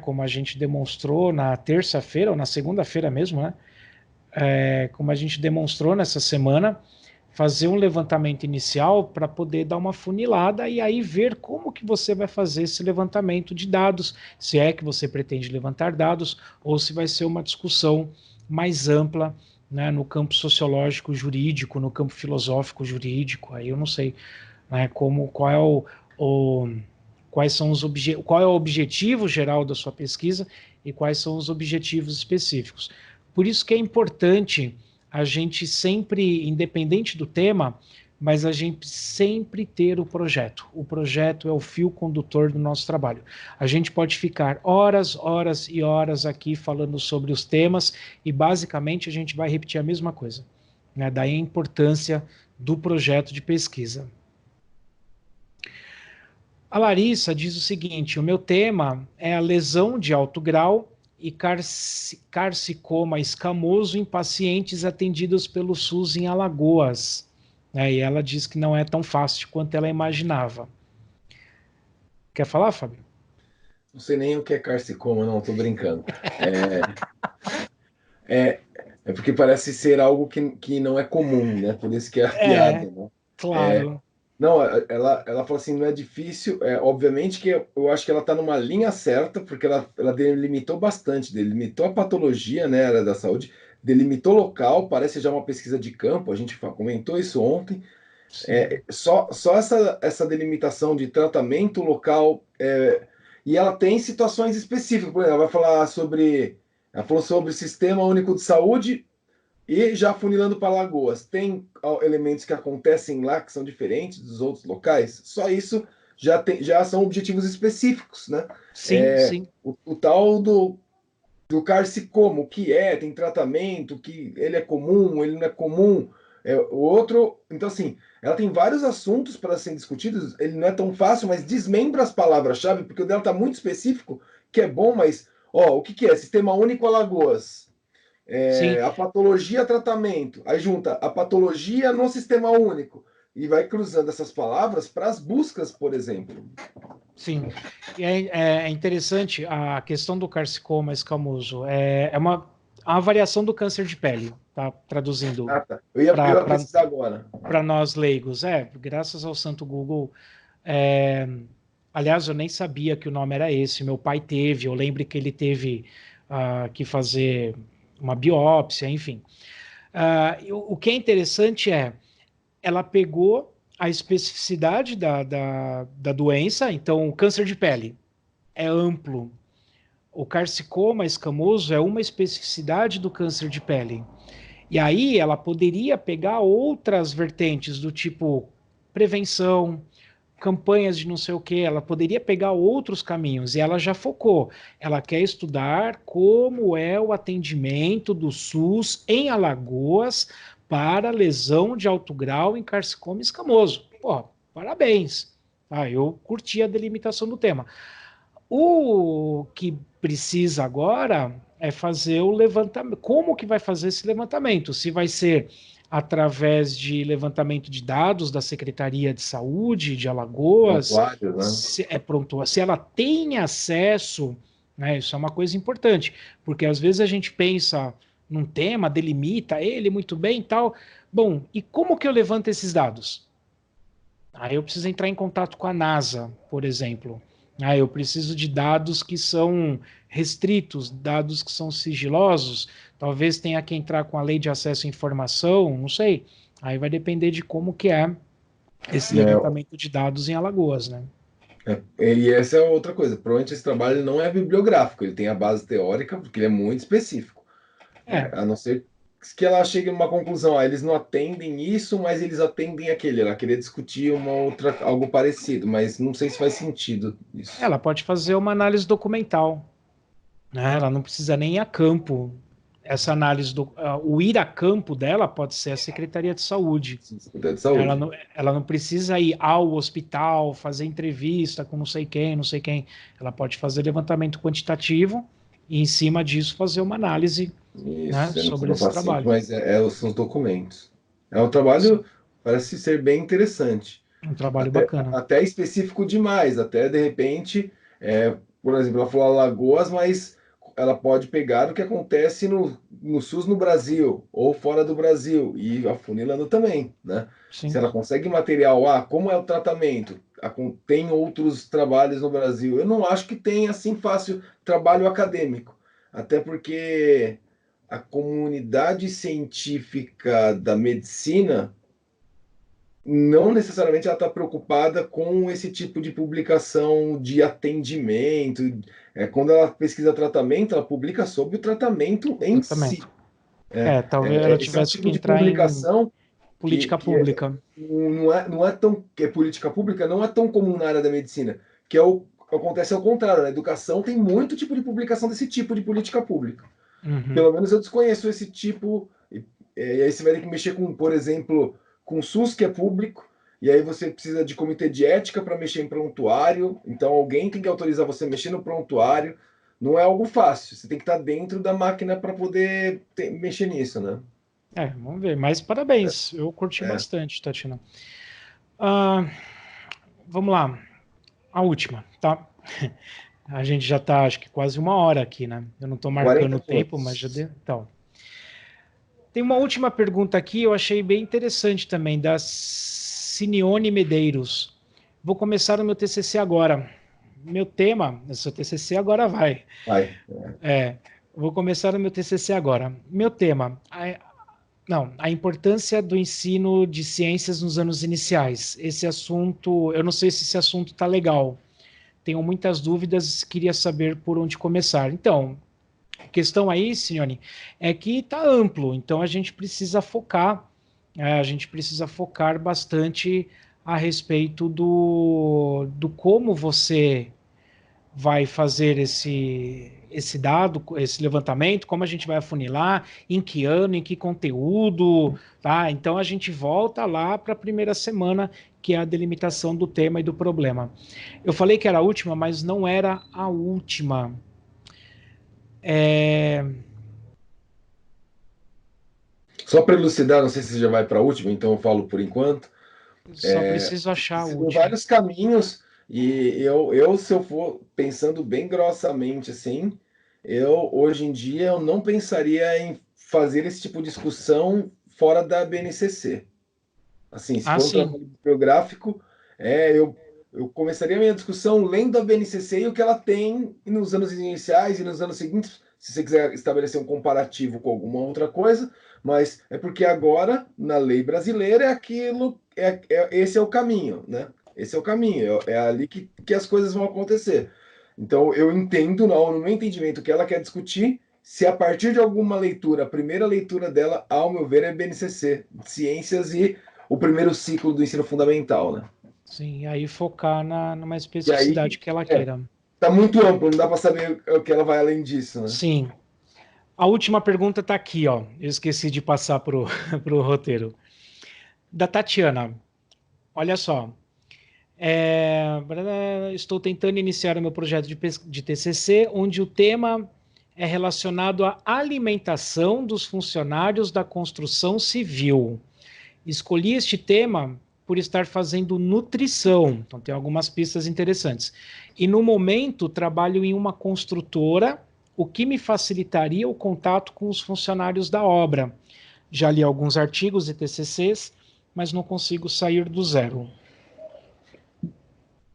como a gente demonstrou na terça-feira ou na segunda-feira mesmo, né? Como a gente demonstrou nessa semana, fazer um levantamento inicial para poder dar uma funilada e aí ver como que você vai fazer esse levantamento de dados, se é que você pretende levantar dados ou se vai ser uma discussão mais ampla, né, no campo sociológico jurídico, no campo filosófico jurídico, aí eu não sei, né, quais são qual é o objetivo geral da sua pesquisa e quais são os objetivos específicos. Por isso que é importante a gente sempre, independente do tema, mas a gente sempre ter o projeto. O projeto é o fio condutor do nosso trabalho. A gente pode ficar horas, horas e horas aqui falando sobre os temas e basicamente a gente vai repetir a mesma coisa. Né? Daí a importância do projeto de pesquisa. A Larissa diz o seguinte: o meu tema é a lesão de alto grau e carcicoma escamoso em pacientes atendidos pelo SUS em Alagoas. E ela diz que não é tão fácil quanto ela imaginava. Quer falar, Fábio?
Não sei nem o que é carcicoma, não, estou brincando. É, é porque parece ser algo que não é comum, né? Por isso que é a
É,
piada, né? É,
claro.
não, ela fala assim, não é difícil. Obviamente que eu acho que ela está numa linha certa, porque ela delimitou bastante, delimitou a patologia, né, área da saúde, delimitou local, parece já uma pesquisa de campo, a gente comentou isso ontem.
Sim.
Só essa delimitação de tratamento local, e ela tem situações específicas, por exemplo, ela vai falar sobre, ela falou sobre o Sistema Único de Saúde, e já funilando para Lagoas, tem elementos que acontecem lá que são diferentes dos outros locais? Só isso já são objetivos específicos, né?
Sim, sim.
O tal do carcicoma, o que é, tem tratamento, que ele é comum, ele não é comum. O outro, então assim, ela tem vários assuntos para serem discutidos, ele não é tão fácil, mas desmembra as palavras-chave, porque o dela está muito específico, que é bom, mas, ó, o que é? Sistema Único Alagoas.
Sim.
A patologia, tratamento. Aí junta a patologia no sistema único. E vai cruzando essas palavras para as buscas, por exemplo.
Sim, e é interessante a questão do carcinoma escamoso. É uma variação do câncer de pele, tá? Traduzindo
Ah, tá. Eu ia precisar agora.
para nós leigos. Graças ao santo Google. é, Aliás, eu nem sabia que o nome era esse. Meu pai teve, eu lembro que ele teve que fazer uma biópsia, enfim. O que é interessante ela pegou a especificidade da doença, então o câncer de pele é amplo. O carcinoma escamoso é uma especificidade do câncer de pele. E aí ela poderia pegar outras vertentes do tipo prevenção, campanhas de não sei o que, ela poderia pegar outros caminhos e ela já focou. Ela quer estudar como é o atendimento do SUS em Alagoas para lesão de alto grau em carcinoma escamoso. Pô, parabéns. Eu curti a delimitação do tema. O que precisa agora é fazer o levantamento. Como que vai fazer esse levantamento? Se vai ser através de levantamento de dados da Secretaria de Saúde de Alagoas,
Prontuário, né?
se ela tem acesso, né? Isso é uma coisa importante, porque às vezes a gente pensa num tema, delimita ele muito bem e tal. Bom, e como que eu levanto esses dados? Aí eu preciso entrar em contato com a NASA, por exemplo. Eu preciso de dados que são restritos, dados que são sigilosos. Talvez tenha que entrar com a lei de acesso à informação, não sei. Aí vai depender de como que é esse
É,
levantamento de dados em Alagoas, né?
e essa é outra coisa. Provavelmente esse trabalho não é bibliográfico, ele tem a base teórica, porque ele é muito específico.
É,
A não ser que ela chegue a uma conclusão, eles não atendem isso, mas eles atendem aquele. Ela queria discutir uma outra, algo parecido, mas não sei se faz sentido isso.
ela pode fazer uma análise documental, né? Ela não precisa nem ir a campo. Essa análise o ir a campo dela pode ser a Secretaria de Saúde.
Secretaria de
Ela
Saúde.
não, ela não precisa ir ao hospital, fazer entrevista com não sei quem, não sei quem. Ela pode fazer levantamento quantitativo e, em cima disso, fazer uma análise,
Isso,
né,
você não
sobre
precisa do
esse
paciente,
trabalho.
mas são os documentos. É um
Sim,
trabalho, parece ser bem interessante.
um trabalho
Até,
bacana.
até específico demais, até de repente, por exemplo, ela falou Alagoas, mas ela pode pegar o que acontece no SUS no Brasil ou fora do Brasil e afunilando também, né? Se
Sim,
ela consegue material, como é o tratamento? Tem outros trabalhos no Brasil? Eu não acho que tem assim fácil trabalho acadêmico, até porque a comunidade científica da medicina não necessariamente ela está preocupada com esse tipo de publicação de atendimento. Quando ela pesquisa tratamento, ela publica sobre o tratamento em
tratamento.
si. É,
Talvez ela
esse é um
tivesse que
tipo de
entrar em
publicação que,
política
que é,
pública.
não é tão. Que é política pública não é tão comum na área da medicina, acontece ao contrário. Na educação tem muito tipo de publicação desse tipo de política pública.
Uhum.
Pelo menos eu desconheço esse tipo. E aí você vai ter que mexer com, por exemplo, com o SUS, que é público, e aí você precisa de comitê de ética para mexer em prontuário. Então alguém tem que autorizar você a mexer no prontuário. Não é algo fácil. Você tem que estar dentro da máquina para poder mexer nisso, né?
Vamos ver. Mas parabéns, eu curti
É.
bastante, Tatiana. Ah, vamos lá, a última, tá? A gente já está, acho que quase uma hora aqui, né? Eu não estou marcando
40
o tempo, mas já
minutos.
deu. Então, tem uma última pergunta aqui, eu achei bem interessante também, da Sineone Medeiros. Vou começar o meu TCC agora. Meu tema, o seu TCC agora vai.
Vai.
É, vou começar o meu TCC agora. Meu tema, a importância do ensino de ciências nos anos iniciais. Esse assunto, eu não sei se esse assunto está legal. Tenho muitas dúvidas, queria saber por onde começar. Então, a questão aí, Signori, é que está amplo, então a gente precisa focar bastante a respeito do como você vai fazer esse dado, esse levantamento, como a gente vai afunilar, em que ano, em que conteúdo, tá? Então a gente volta lá para a primeira semana, que é a delimitação do tema e do problema. Eu falei que era a última, mas não era a última. É,
Só para elucidar, não sei se você já vai para a última, então eu falo por enquanto.
Só preciso achar o
Existem
último.
vários caminhos, e se eu for pensando bem grossamente assim, eu hoje em dia eu não pensaria em fazer esse tipo de discussão fora da BNCC. Assim, se
Ah,
for um
sim.
trabalho bibliográfico, eu começaria a minha discussão lendo a BNCC e o que ela tem nos anos iniciais e nos anos seguintes, se você quiser estabelecer um comparativo com alguma outra coisa, mas é porque agora, na lei brasileira, é aquilo, esse é o caminho, né? Esse é o caminho, é ali que as coisas vão acontecer. Então, eu entendo, no meu entendimento, que ela quer discutir se a partir de alguma leitura, a primeira leitura dela, ao meu ver, é BNCC, Ciências e o primeiro ciclo do ensino fundamental, né?
Sim, aí focar numa
E
especificidade
aí,
que ela queira.
tá muito amplo, não dá para saber o que ela vai além disso, né?
Sim. A última pergunta está aqui, ó. Eu esqueci de passar pro, pro roteiro. Da Tatiana. Olha só. Estou tentando iniciar o meu projeto de TCC, onde o tema é relacionado à alimentação dos funcionários da construção civil. Escolhi este tema por estar fazendo nutrição, então tem algumas pistas interessantes. E no momento trabalho em uma construtora, o que me facilitaria o contato com os funcionários da obra. Já li alguns artigos e TCCs, mas não consigo sair do zero.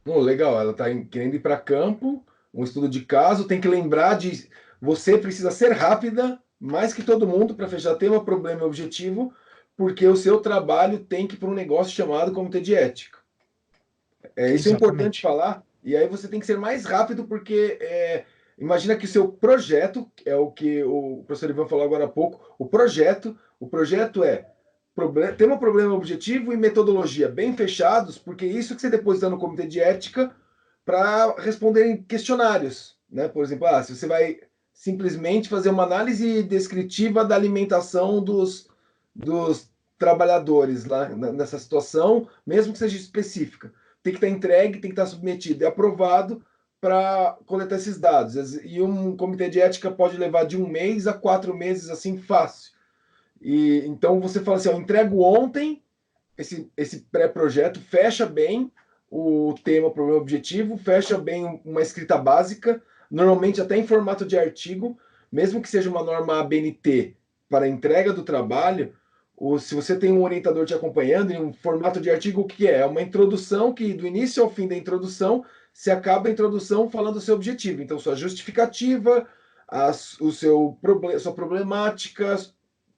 Oh, legal, ela está querendo ir para campo, um estudo de caso, tem que lembrar de você precisa ser rápida, mais que todo mundo, para fechar tema, problema e objetivo, porque o seu trabalho tem que ir para um negócio chamado comitê de ética. Isso é importante
Exatamente.
falar, e aí você tem que ser mais rápido, porque imagina que o seu projeto, é o que o professor Ivan falou agora há pouco, o projeto é tema, problema, objetivo e metodologia bem fechados, porque isso que você deposita no comitê de ética para responderem questionários, né? Por exemplo, se você vai simplesmente fazer uma análise descritiva da alimentação dos trabalhadores lá nessa situação, mesmo que seja específica, tem que estar entregue, tem que estar submetido e aprovado para coletar esses dados. E um comitê de ética pode levar de 1 mês a 4 meses, assim, fácil. E então você fala assim: ó, entrego ontem esse pré-projeto, fecha bem o tema, o problema objetivo, fecha bem uma escrita básica, normalmente até em formato de artigo, mesmo que seja uma norma ABNT para entrega do trabalho, ou se você tem um orientador te acompanhando em um formato de artigo, o que é? É uma introdução que, do início ao fim da introdução, se acaba a introdução falando o seu objetivo. Então, sua justificativa, o seu sua problemática,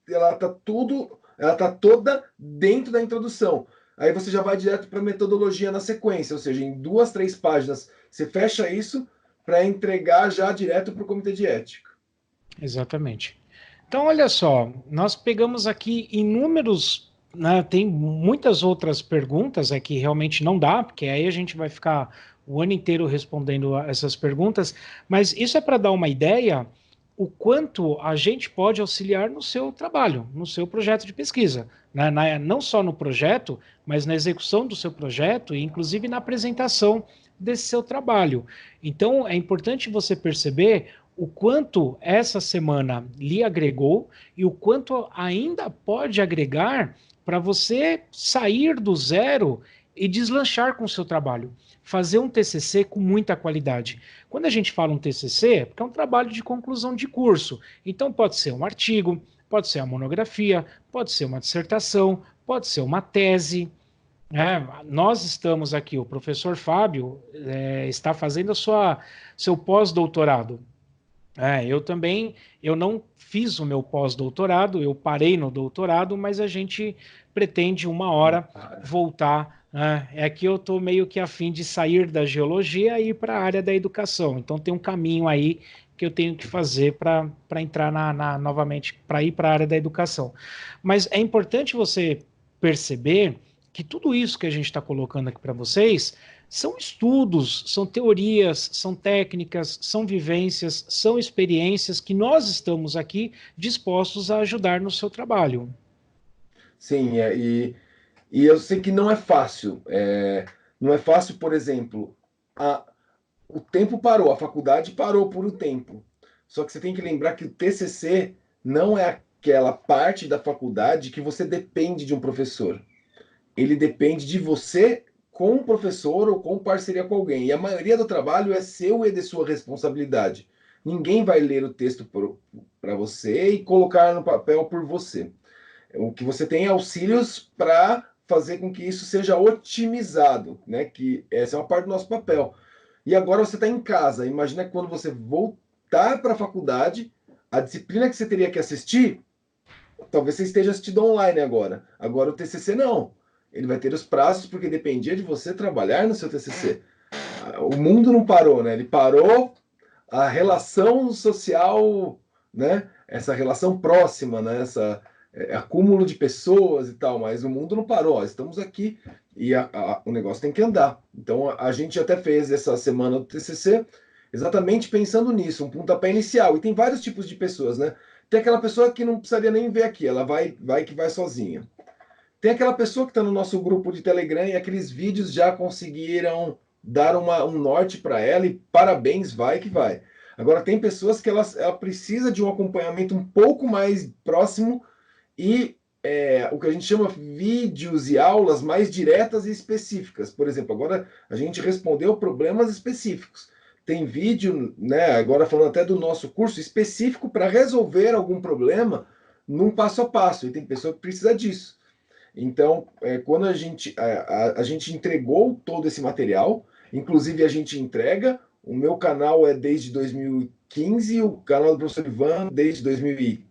ela tá toda dentro da introdução. Aí você já vai direto para a metodologia na sequência, ou seja, em 2, 3 páginas você fecha isso para entregar já direto para o comitê de ética.
Exatamente. Então, olha só, nós pegamos aqui inúmeros, né, tem muitas outras perguntas aqui, realmente não dá, porque aí a gente vai ficar o ano inteiro respondendo a essas perguntas, mas isso é para dar uma ideia o quanto a gente pode auxiliar no seu trabalho, no seu projeto de pesquisa, né, não só no projeto, mas na execução do seu projeto e inclusive na apresentação desse seu trabalho. Então, é importante você perceber o quanto essa semana lhe agregou e o quanto ainda pode agregar para você sair do zero e deslanchar com o seu trabalho. Fazer um TCC com muita qualidade. Quando a gente fala um TCC, é porque é um trabalho de conclusão de curso. Então, pode ser um artigo, pode ser uma monografia, pode ser uma dissertação, pode ser uma tese. Nós estamos aqui, o professor Fábio está fazendo seu pós-doutorado. Eu também, eu não fiz o meu pós-doutorado, eu parei no doutorado, mas a gente pretende uma hora voltar. Né? É que eu estou meio que a fim de sair da geologia e ir para a área da educação. Então tem um caminho aí que eu tenho que fazer para entrar novamente, para ir para a área da educação. Mas é importante você perceber que tudo isso que a gente está colocando aqui para vocês são estudos, são teorias, são técnicas, são vivências, são experiências que nós estamos aqui dispostos a ajudar no seu trabalho.
Sim, e eu sei que não é fácil. Não é fácil, por exemplo, a, o tempo parou, a faculdade parou por um tempo. Só que você tem que lembrar que o TCC não é aquela parte da faculdade que você depende de um professor. Ele depende de você com o professor ou com parceria com alguém. E a maioria do trabalho é seu e de sua responsabilidade. Ninguém vai ler o texto para você e colocar no papel por você. O que você tem é auxílios para fazer com que isso seja otimizado, né? Que essa é uma parte do nosso papel. E agora você está em casa. Imagina que quando você voltar para a faculdade, a disciplina que você teria que assistir, talvez você esteja assistindo online agora. Agora o TCC não. Ele vai ter os prazos porque dependia de você trabalhar no seu TCC. O mundo não parou, né? Ele parou a relação social, né? Essa relação próxima, né? Essa acúmulo de pessoas e tal, mas o mundo não parou. Ó, estamos aqui e o negócio tem que andar. Então a gente até fez essa semana do TCC exatamente pensando nisso, um pontapé inicial. E tem vários tipos de pessoas, né? Tem aquela pessoa que não precisaria nem ver aqui, ela vai que vai sozinha. Tem aquela pessoa que está no nosso grupo de Telegram e aqueles vídeos já conseguiram dar um norte para ela e parabéns, vai que vai. Agora, tem pessoas que ela precisa de um acompanhamento um pouco mais próximo e o que a gente chama vídeos e aulas mais diretas e específicas. Por exemplo, agora a gente respondeu problemas específicos. Tem vídeo, né, agora falando até do nosso curso específico para resolver algum problema num passo a passo. E tem pessoa que precisa disso. Então, quando a gente entregou todo esse material, inclusive a gente entrega, o meu canal é desde 2015, o canal do professor Ivan desde 2000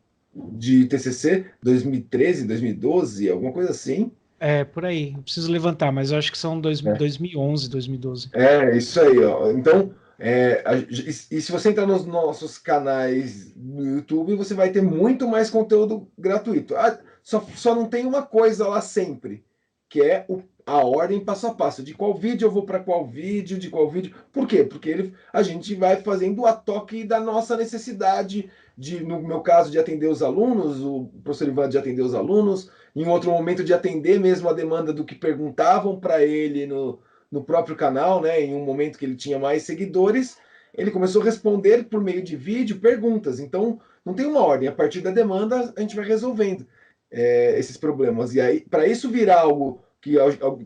de TCC, 2013, 2012, alguma coisa assim.
É, por aí. Eu preciso levantar, mas eu acho que são 2011, 2012.
Isso aí, ó. Então, e se você entrar nos nossos canais no YouTube, você vai ter muito mais conteúdo gratuito. Só não tem uma coisa lá sempre, que é a ordem passo a passo, de qual vídeo eu vou para qual vídeo, de qual vídeo. Por quê? Porque a gente vai fazendo a toque da nossa necessidade no meu caso, de atender os alunos, o professor Ivan de atender os alunos, em outro momento de atender mesmo a demanda do que perguntavam para ele no próprio canal, né? Em um momento que ele tinha mais seguidores, ele começou a responder por meio de vídeo perguntas. Então, não tem uma ordem. A partir da demanda, a gente vai resolvendo esses problemas. E aí, para isso virar algo que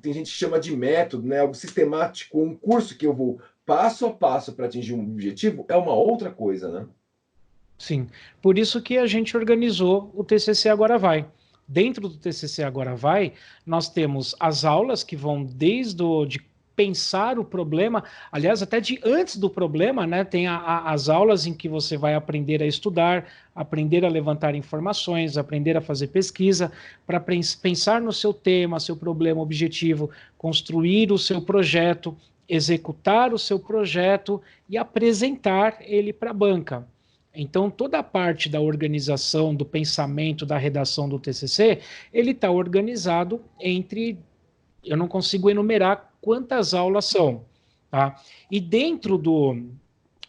tem gente que chama de método, né? Algo sistemático, um curso que eu vou passo a passo para atingir um objetivo, é uma outra coisa, né?
Sim, por isso que a gente organizou o TCC Agora Vai. Dentro do TCC Agora Vai, nós temos as aulas que vão de pensar o problema, aliás, até de antes do problema, né? Tem as aulas em que você vai aprender a estudar, aprender a levantar informações, aprender a fazer pesquisa, para pensar no seu tema, seu problema, objetivo, construir o seu projeto, executar o seu projeto e apresentar ele para a banca. Então, toda a parte da organização, do pensamento, da redação do TCC, ele está organizado entre. Eu não consigo enumerar quantas aulas são. Tá? E dentro do,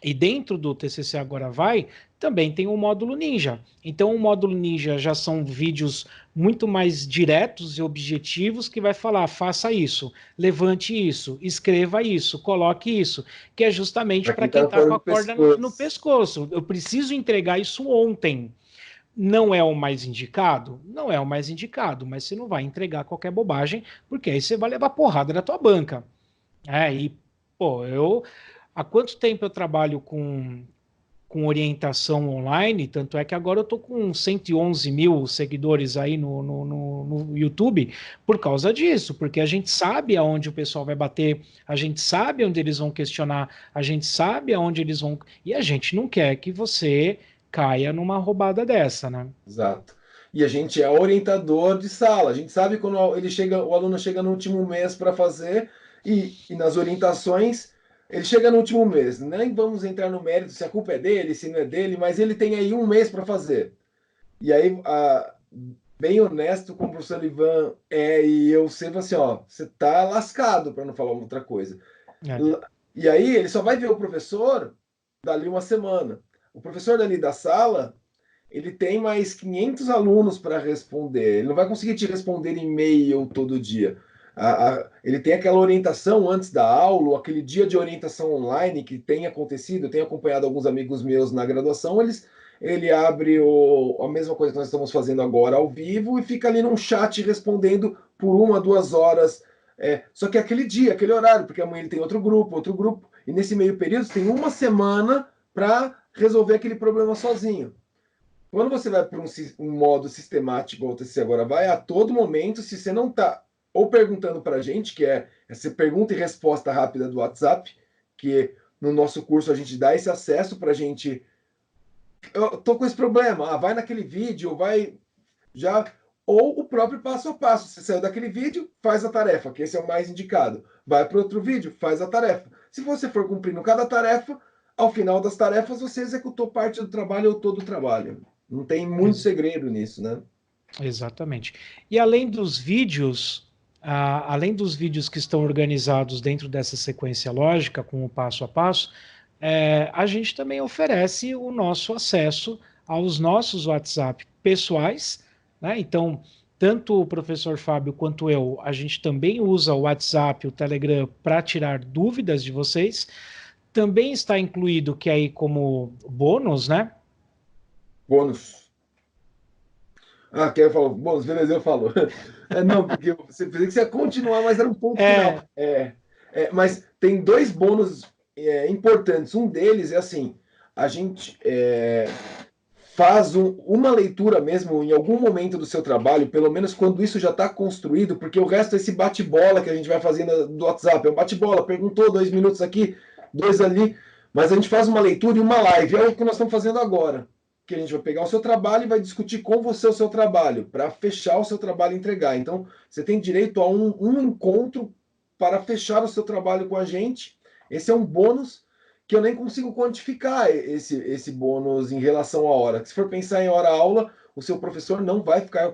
e dentro do TCC Agora Vai, também tem o módulo Ninja. Então, o módulo Ninja já são vídeos muito mais diretos e objetivos que vai falar, faça isso, levante isso, escreva isso, coloque isso, que é justamente para quem está com a corda no pescoço. Eu preciso entregar isso ontem. Não é o mais indicado? Não é o mais indicado, mas você não vai entregar qualquer bobagem, porque aí você vai levar porrada da tua banca. E, pô, há quanto tempo eu trabalho com orientação online? Tanto é que agora eu tô com 111 mil seguidores aí no YouTube por causa disso, porque a gente sabe aonde o pessoal vai bater, a gente sabe onde eles vão questionar, a gente sabe aonde eles vão. E a gente não quer que você caia numa roubada dessa, né?
Exato. E a gente é orientador de sala. A gente sabe quando o aluno chega no último mês para fazer, e nas orientações, ele chega no último mês. Nem vamos entrar no mérito se a culpa é dele, se não é dele, mas ele tem aí um mês para fazer. E aí, bem honesto como o professor Ivan e eu sempre assim, ó, você tá lascado, para não falar outra coisa.
É.
E aí ele só vai ver o professor dali uma semana. O professor dali da sala, ele tem mais 500 alunos para responder. Ele não vai conseguir te responder e-mail todo dia. Ele tem aquela orientação antes da aula, aquele dia de orientação online que tem acontecido. Eu tenho acompanhado alguns amigos meus na graduação, ele abre a mesma coisa que nós estamos fazendo agora ao vivo e fica ali num chat respondendo por 1, 2 horas. Só que é aquele dia, aquele horário, porque amanhã ele tem outro grupo, e nesse meio período você tem uma semana para resolver aquele problema sozinho. Quando você vai para um modo sistemático, ou você agora vai, a todo momento, se você não está ou perguntando para a gente, que é essa pergunta e resposta rápida do WhatsApp, que no nosso curso a gente dá esse acesso para a gente. Eu tô com esse problema, vai naquele vídeo, vai já. Ou o próprio passo a passo. Você saiu daquele vídeo, faz a tarefa, que esse é o mais indicado. Vai para outro vídeo, faz a tarefa. Se você for cumprindo cada tarefa, ao final das tarefas você executou parte do trabalho ou todo o trabalho. Não tem muito segredo nisso, né?
Exatamente. E além dos vídeos que estão organizados dentro dessa sequência lógica, com o passo a passo, a gente também oferece o nosso acesso aos nossos WhatsApp pessoais, né? Então, tanto o professor Fábio quanto eu, a gente também usa o WhatsApp, o Telegram, para tirar dúvidas de vocês. Também está incluído que aí como bônus, né?
Bônus. Quero falar bônus, beleza, eu falo. Não, porque você pensei que você ia continuar, mas era um ponto final. Mas tem dois bônus importantes. Um deles é assim, a gente faz uma leitura mesmo em algum momento do seu trabalho, pelo menos quando isso já está construído, porque o resto é esse bate-bola que a gente vai fazendo do WhatsApp. É um bate-bola, perguntou 2 minutos aqui, 2 ali, mas a gente faz uma leitura e uma live. É o que nós estamos fazendo agora. Que a gente vai pegar o seu trabalho e vai discutir com você o seu trabalho, para fechar o seu trabalho e entregar. Então, você tem direito a um encontro para fechar o seu trabalho com a gente. Esse é um bônus que eu nem consigo quantificar esse bônus em relação à hora. Se for pensar em hora-aula, o seu professor não vai ficar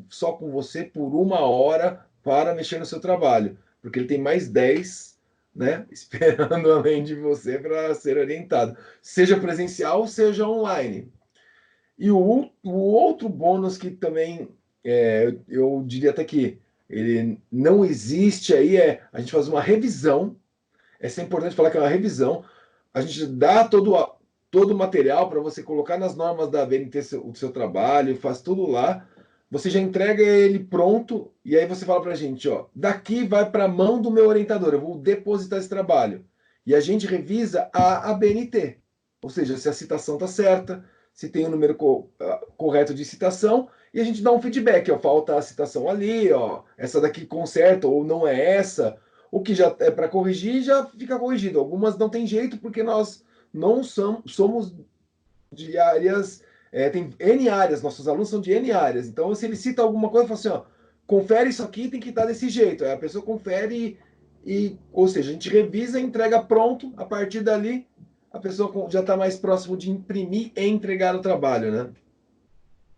só com você por 1 hora para mexer no seu trabalho, porque ele tem mais 10, né, esperando além de você para ser orientado, seja presencial, seja online. E o outro bônus que também eu diria até que ele não existe aí a gente faz uma revisão. Essa é importante falar que é uma revisão. A gente dá todo o material para você colocar nas normas da BNT o seu trabalho, faz tudo lá. Você já entrega ele pronto e aí você fala para a gente, ó, daqui vai para a mão do meu orientador, eu vou depositar esse trabalho. E a gente revisa a ABNT, ou seja, se a citação está certa, se tem o número correto de citação, e a gente dá um feedback, ó, falta a citação ali, ó, essa daqui conserta ou não é essa. O que já é para corrigir já fica corrigido. Algumas não tem jeito porque nós não somos de áreas, tem N áreas, nossos alunos são de N áreas. Então, se ele cita alguma coisa, fala assim, ó, confere isso aqui, tem que estar desse jeito. Aí a pessoa confere ou seja, a gente revisa e entrega pronto. A partir dali, a pessoa já está mais próximo de imprimir e entregar o trabalho, né?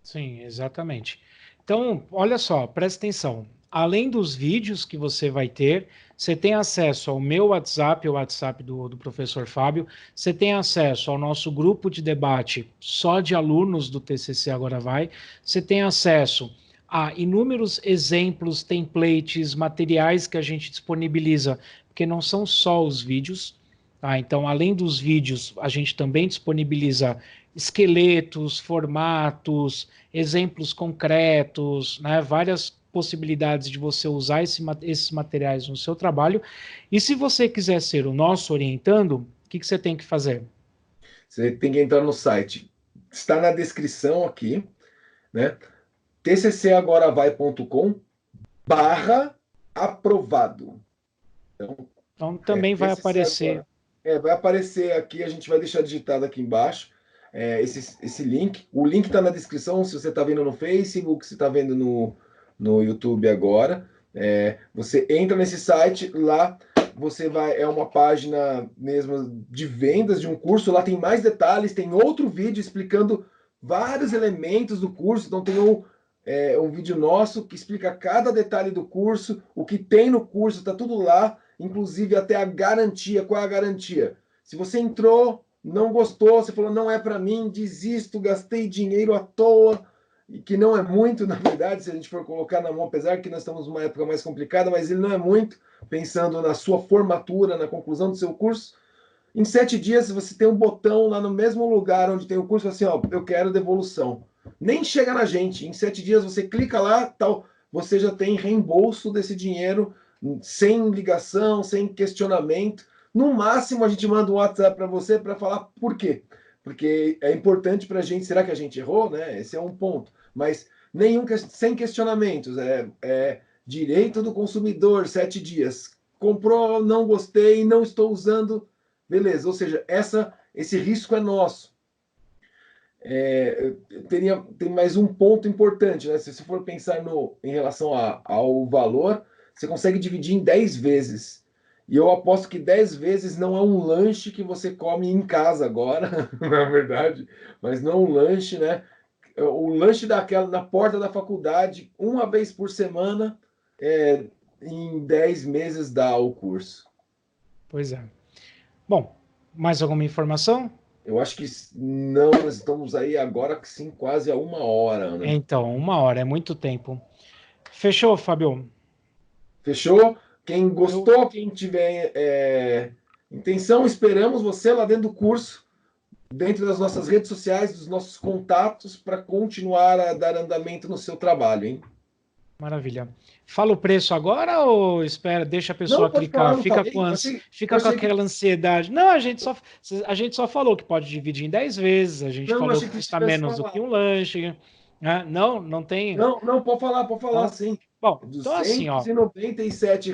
Sim, exatamente. Então, olha só, presta atenção. Além dos vídeos que você vai ter, você tem acesso ao meu WhatsApp, o WhatsApp do professor Fábio, você tem acesso ao nosso grupo de debate só de alunos do TCC Agora Vai, você tem acesso a inúmeros exemplos, templates, materiais que a gente disponibiliza, porque não são só os vídeos, tá? Então, além dos vídeos, a gente também disponibiliza esqueletos, formatos, exemplos concretos, né? Várias possibilidades de você usar esses materiais no seu trabalho. E se você quiser ser o nosso orientando, o que você tem que fazer?
Você tem que entrar no site. Está na descrição aqui, né? tccagoravai.com/aprovado.
Então, também vai aparecer.
Vai aparecer aqui, a gente vai deixar digitado aqui embaixo esse link. O link está na descrição, se você está vendo no Facebook, se está vendo no YouTube agora. Você entra nesse site, lá você vai, é uma página mesmo de vendas de um curso, lá tem mais detalhes, tem outro vídeo explicando vários elementos do curso, então tem um vídeo nosso que explica cada detalhe do curso, o que tem no curso, está tudo lá, inclusive até a garantia. Qual é a garantia? Se você entrou, não gostou, você falou, não é para mim, desisto, gastei dinheiro à toa, e que não é muito, na verdade, se a gente for colocar na mão, apesar que nós estamos numa época mais complicada, mas ele não é muito, pensando na sua formatura, na conclusão do seu curso. Em 7 dias, você tem um botão lá no mesmo lugar onde tem o curso, assim, ó, eu quero devolução. Nem chega na gente. Em 7 dias, você clica lá, tal, você já tem reembolso desse dinheiro, sem ligação, sem questionamento. No máximo, a gente manda um WhatsApp para você para falar por quê. Porque é importante para a gente. Será que a gente errou? Né? Esse é um ponto. Mas sem questionamentos. É direito do consumidor, 7 dias. Comprou, não gostei, não estou usando. Beleza, ou seja, esse risco é nosso. Tem mais um ponto importante, né? Se você for pensar em relação ao valor, você consegue dividir em 10 vezes. E eu aposto que 10 vezes não é um lanche que você come em casa agora, na verdade, mas não um lanche, né? O lanche daquela na porta da faculdade, uma vez por semana, em 10 meses dá o curso.
Pois é. Bom, mais alguma informação?
Eu acho que não, nós estamos aí agora sim, quase a 1 hora, né?
Então, 1 hora é muito tempo. Fechou, Fábio?
Fechou? Quem
Eu,
gostou, quem tiver intenção, esperamos você lá dentro do curso, dentro das nossas redes sociais, dos nossos contatos, para continuar a dar andamento no seu trabalho, hein?
Maravilha. Fala o preço agora ou espera, deixa a
Não,
pessoa
pode
clicar?
falar, não falei? Eu
Fica com
achei que.
aquela ansiedade. Não, a gente só falou que pode dividir em 10 vezes, a gente
Não,
falou
achei
que
que você
custa
tivesse
menos do que
falado.
um lanche, né? Não, não tem.
Não, não, pode falar
Não?
sim.
Bom,
É
então assim, ó,
R$ 297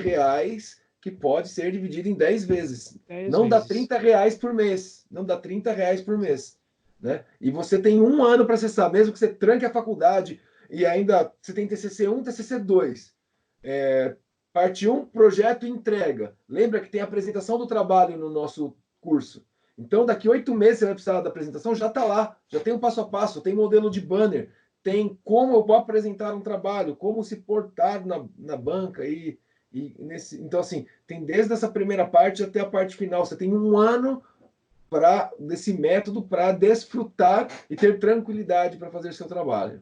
que pode ser dividido em 10 vezes.
10
Não dá
vezes.
R$ 30 por mês. Não dá R$ 30 por mês. Né? E você tem 1 ano para acessar, mesmo que você tranque a faculdade e ainda você tem TCC 1, TCC 2. Parte 1, projeto e entrega. Lembra que tem a apresentação do trabalho no nosso curso. Então, daqui 8 meses você vai precisar da apresentação, já está lá, já tem o passo a passo, tem modelo de banner, tem como eu vou apresentar um trabalho, como se portar na banca então assim, tem desde essa primeira parte até a parte final. Você tem 1 ano desse método para desfrutar e ter tranquilidade para fazer seu trabalho.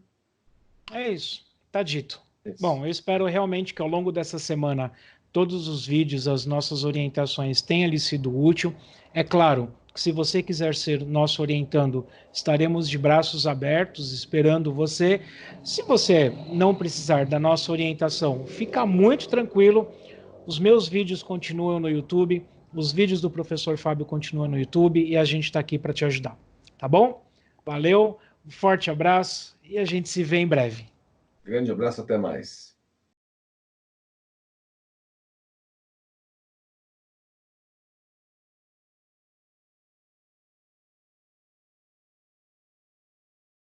É isso, tá dito.
Isso.
Bom, eu espero realmente que ao longo dessa semana todos os vídeos, as nossas orientações tenham lhe sido útil. É claro que se você quiser ser nosso orientando, estaremos de braços abertos esperando você. Se você não precisar da nossa orientação, fica muito tranquilo. Os meus vídeos continuam no YouTube, os vídeos do professor Fábio continuam no YouTube e a gente está aqui para te ajudar. Tá bom? Valeu, um forte abraço e a gente se vê em breve.
Grande abraço, até mais.